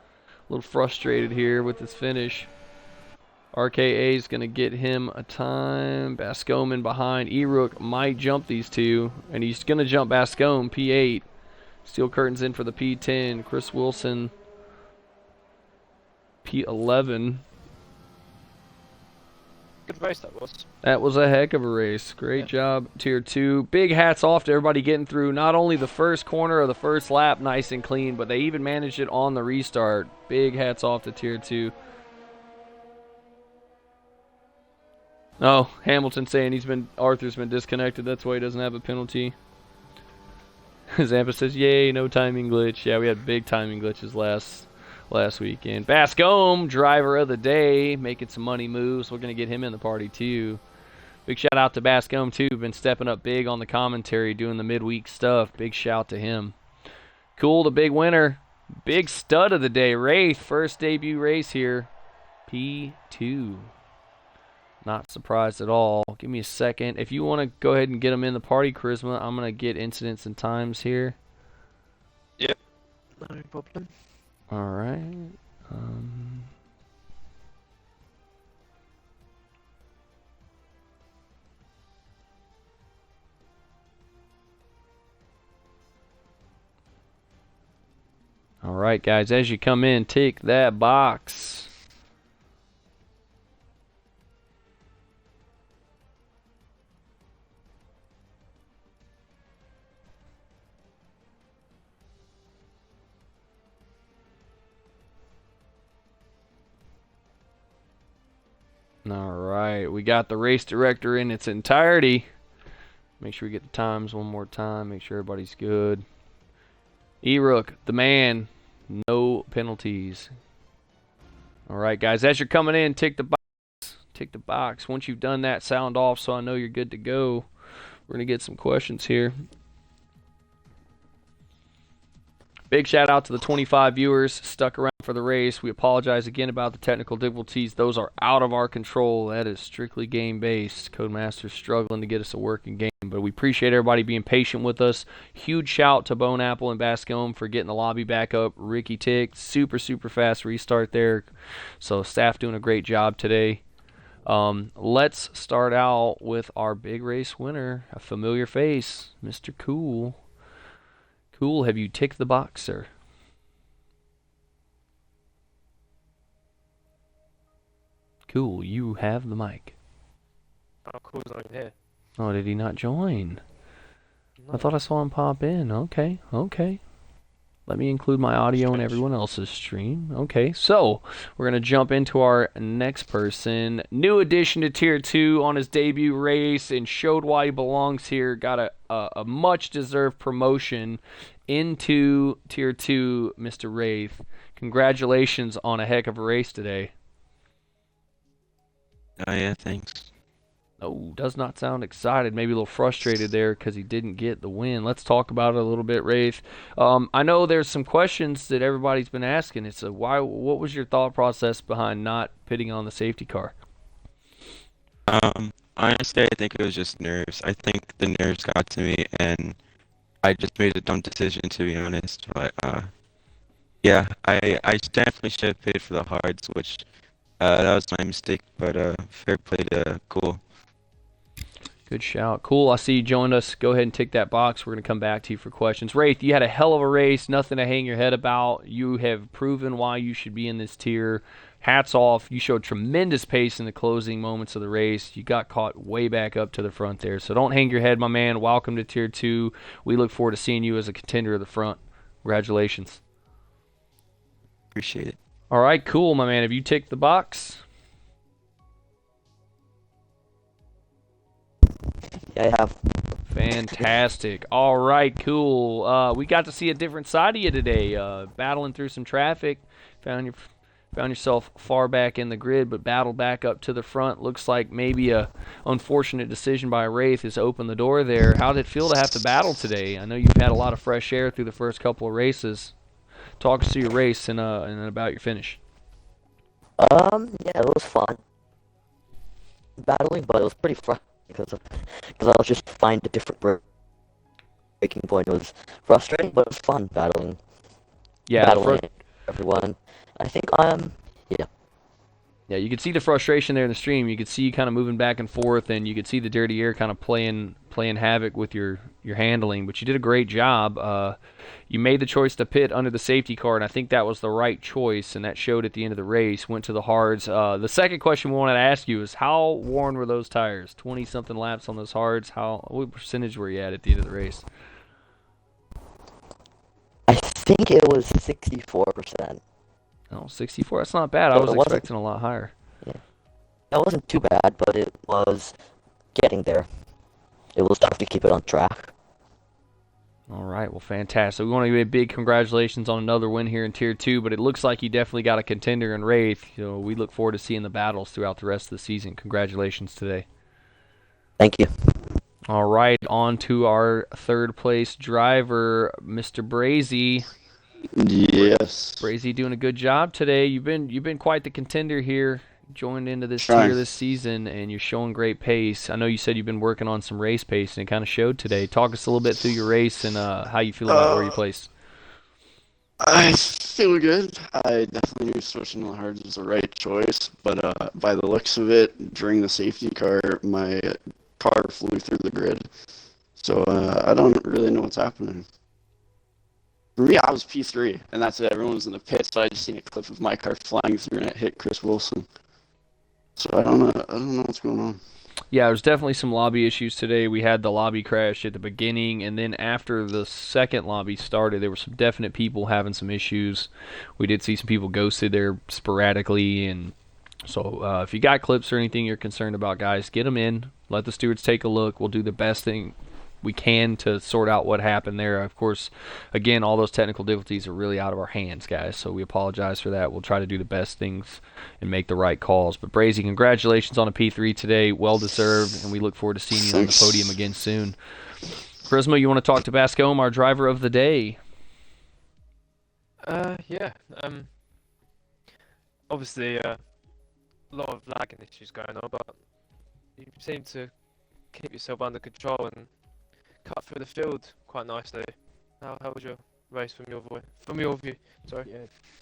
Speaker 1: A little frustrated here with his finish. RKA is going to get him a time. Bascombe in behind. E-Rook might jump these two, and he's going to jump Bascombe, P8. Steel Curtains in for the P10. Chris Wilson, P11.
Speaker 2: Good race that was.
Speaker 1: That was a heck of a race. Great job, Tier 2. Big hats off to everybody getting through not only the first corner of the first lap nice and clean, but they even managed it on the restart. Big hats off to Tier 2. Oh, Hamilton saying Arthur's been disconnected. That's why he doesn't have a penalty. Zampa says, yay, no timing glitch. Yeah, we had big timing glitches last weekend. Bascombe, driver of the day, making some money moves. We're going to get him in the party, too. Big shout out to Bascombe, too. Been stepping up big on the commentary, doing the midweek stuff. Big shout to him. Cool, the big winner. Big stud of the day, Wraith. First debut race here. P2. Not surprised at all. Give me a second. If you want to go ahead and get them in the party, Charisma, I'm going to get incidents and times here.
Speaker 2: Yep. No problem.
Speaker 1: All right. All right, guys. As you come in, tick that box. All right, we got the race director in its entirety. Make sure we get the times one more time. Make sure everybody's good. E-Rook, the man, no penalties. All right, guys, as you're coming in, tick the box. Tick the box. Once you've done that, sound off so I know you're good to go. We're going to get some questions here. Big shout out to the 25 viewers stuck around for the race. We apologize again about the technical difficulties. Those are out of our control. That is strictly game-based. Codemaster's struggling to get us a working game, but we appreciate everybody being patient with us. Huge shout to Bone Apple and Bascombe for getting the lobby back up. Ricky Tick, super fast restart there. So staff doing a great job today. Let's start out with our big race winner, a familiar face, Mr. Cool. Cool, have you ticked the box, sir? Cool, you have the mic.
Speaker 2: Oh, Cool's not even here.
Speaker 1: Oh, did he not join?
Speaker 2: No.
Speaker 1: I thought I saw him pop in. Okay. Let me include my audio in everyone else's stream. Okay, so we're going to jump into our next person. New addition to Tier 2 on his debut race and showed why he belongs here. Got a much-deserved promotion into Tier 2, Mr. Wraith. Congratulations on a heck of a race today.
Speaker 3: Oh, yeah, thanks.
Speaker 1: Oh, does not sound excited. Maybe a little frustrated there because he didn't get the win. Let's talk about it a little bit, Wraith. I know there's some questions that everybody's been asking. It's what was your thought process behind not pitting on the safety car?
Speaker 3: Honestly, I think it was just nerves. I think the nerves got to me, and I just made a dumb decision, to be honest. But, yeah, I definitely should have paid for the hards, which, that was my mistake, but, fair play to Cool.
Speaker 1: Good shout. Cool, I see you joined us. Go ahead and tick that box. We're going to come back to you for questions. Wraith, you had a hell of a race. Nothing to hang your head about. You have proven why you should be in this tier. Hats off. You showed tremendous pace in the closing moments of the race. You got caught way back up to the front there. So don't hang your head, my man. Welcome to Tier 2. We look forward to seeing you as a contender at the front. Congratulations.
Speaker 3: Appreciate it.
Speaker 1: All right, cool, my man. Have you ticked the box?
Speaker 4: Yeah, I have.
Speaker 1: Fantastic. All right, cool. We got to see a different side of you today. Battling through some traffic. Found yourself far back in the grid, but battled back up to the front. Looks like maybe a unfortunate decision by Wraith has opened the door there. How did it feel to have to battle today? I know you've had a lot of fresh air through the first couple of races. Talk us through your race and about your finish.
Speaker 4: Yeah, it was fun. Battling, but it was pretty frustrating because I was just finding a different breaking point. It was frustrating, but it was fun battling.
Speaker 1: Yeah,
Speaker 4: battling everyone. I think yeah.
Speaker 1: Yeah, you could see the frustration there in the stream. You could see you kind of moving back and forth, and you could see the dirty air kind of playing havoc with your handling. But you did a great job. You made the choice to pit under the safety car, and I think that was the right choice, and that showed at the end of the race. Went to the hards. The second question we wanted to ask you is how worn were those tires? 20-something laps on those hards. What percentage were you at the end of the race?
Speaker 4: I think it was 64%.
Speaker 1: Oh, 64. That's not bad. I
Speaker 4: So
Speaker 1: was
Speaker 4: it wasn't-
Speaker 1: expecting a lot higher.
Speaker 4: Yeah. That wasn't too bad, but it was getting there. It was tough to keep it on track.
Speaker 1: All right, well, fantastic. We want to give you a big congratulations on another win here in Tier 2, but it looks like you definitely got a contender in Wraith. We look forward to seeing the battles throughout the rest of the season. Congratulations today.
Speaker 4: Thank you.
Speaker 1: All right, on to our third place driver, Mr. Brazy.
Speaker 5: Yes.
Speaker 1: Brazy doing a good job today. You've been quite the contender here. Joined into this
Speaker 5: Trying.
Speaker 1: tier this season, and you're showing great pace. I know you said you've been working on some race pace, and it kind of showed today. Talk us a little bit through your race and how you feel about where you placed.
Speaker 5: I feel good. I definitely knew switching to the hards was the right choice, but by the looks of it, during the safety car, my car flew through the grid. So I don't really know what's happening. For me, I was P3, and that's it. Everyone was in the pit, so I just seen a clip of my car flying through, and it hit Chris Wilson. So I don't know what's going on.
Speaker 1: Yeah, there's definitely some lobby issues today. We had the lobby crash at the beginning, and then after the second lobby started, there were some definite people having some issues. We did see some people ghosted there sporadically, and so if you got clips or anything you're concerned about, guys, get them in. Let the stewards take a look. We'll do the best thing we can to sort out what happened there. Of course, again, all those technical difficulties are really out of our hands, guys, so we apologize for that. We'll try to do the best things and make the right calls. But Brazy, congratulations on a P3 today. Well deserved, and we look forward to seeing you on the podium again soon. Charisma, you want to talk to Bascom, our driver of the day?
Speaker 2: Yeah. Obviously, a lot of lagging issues going on, but you seem to keep yourself under control and cut through the field quite nicely. How was your race from your view? Sorry.
Speaker 6: Yeah,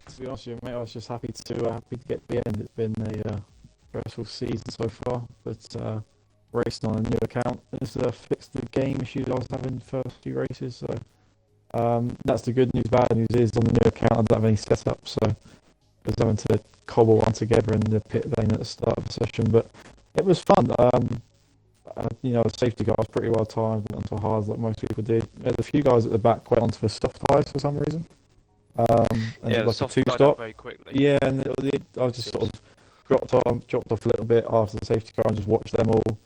Speaker 6: to be honest with you, mate, I was just happy to get to the end. It's been a stressful season so far, but racing on a new account has fixed the game issues I was having the first few races. So that's the good news. Bad news is on the new account I don't have any setup, so I was having to cobble one together in the pit lane at the start of the session. But it was fun. The safety car was pretty well timed, went onto hards like most people did. There's a few guys at the back went onto the soft tyres for some reason. And
Speaker 2: Yeah,
Speaker 6: like a
Speaker 2: soft
Speaker 6: two-stop.
Speaker 2: very quickly.
Speaker 6: Yeah, and I was just sort of dropped off a little bit after the safety car and just watched them all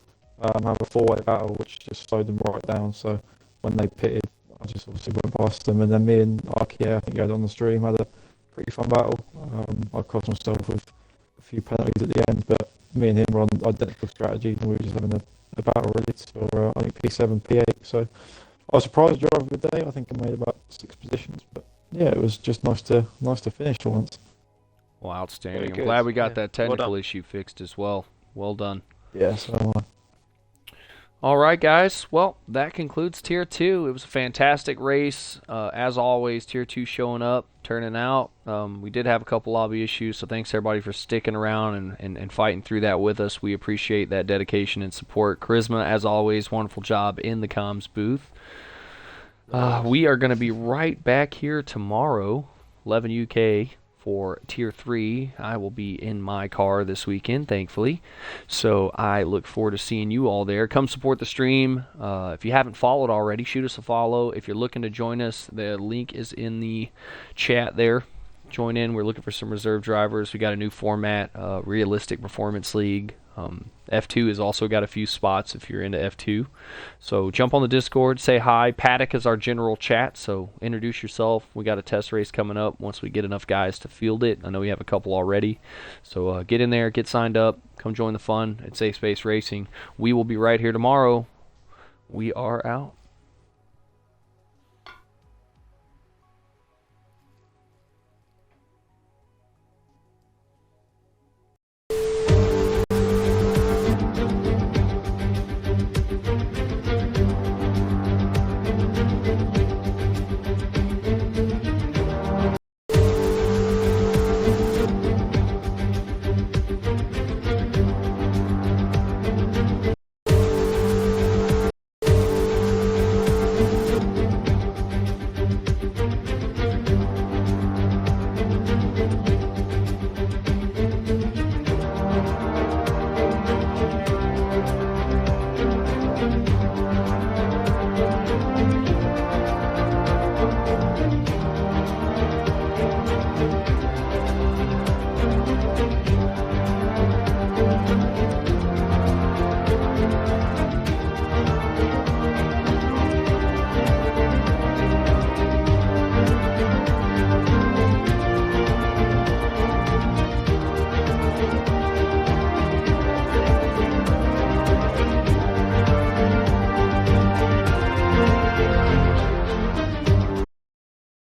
Speaker 6: have a four-way battle, which just slowed them right down. So when they pitted, I just obviously went past them, and then me and Arkia, I think you had on the stream, had a pretty fun battle. I cost myself with a few penalties at the end, but me and him were on identical strategies, and we were just having a battle really for I think P7, P8. So I was surprised driver of the day. I think I made about 6 positions, but yeah, it was just nice to finish for once.
Speaker 1: Well, outstanding.
Speaker 2: Very
Speaker 1: I'm
Speaker 2: good.
Speaker 1: glad we got
Speaker 2: Yeah.
Speaker 1: that
Speaker 2: Well
Speaker 1: technical
Speaker 2: done.
Speaker 1: issue fixed as well. Well done.
Speaker 6: Yeah, so
Speaker 1: All right, guys. Well, that concludes Tier 2. It was a fantastic race. As always, Tier 2 showing up, turning out. We did have a couple lobby issues, so thanks everybody for sticking around and fighting through that with us. We appreciate that dedication and support. Charisma, as always, wonderful job in the comms booth. We are going to be right back here tomorrow, 11 UK, for Tier 3. I will be in my car this weekend, thankfully. So I look forward to seeing you all there. Come support the stream. If you haven't followed already, shoot us a follow. If you're looking to join us, the link is in the chat there. Join in. We're looking for some reserve drivers. We got a new format, Realistic Performance League. F2 has also got a few spots if you're into F2. So jump on the Discord, say hi. Paddock is our general chat, so introduce yourself. We got a test race coming up once we get enough guys to field it. I know we have a couple already. So get in there, get signed up, come join the fun at Safe Space Racing. We will be right here tomorrow. We are out.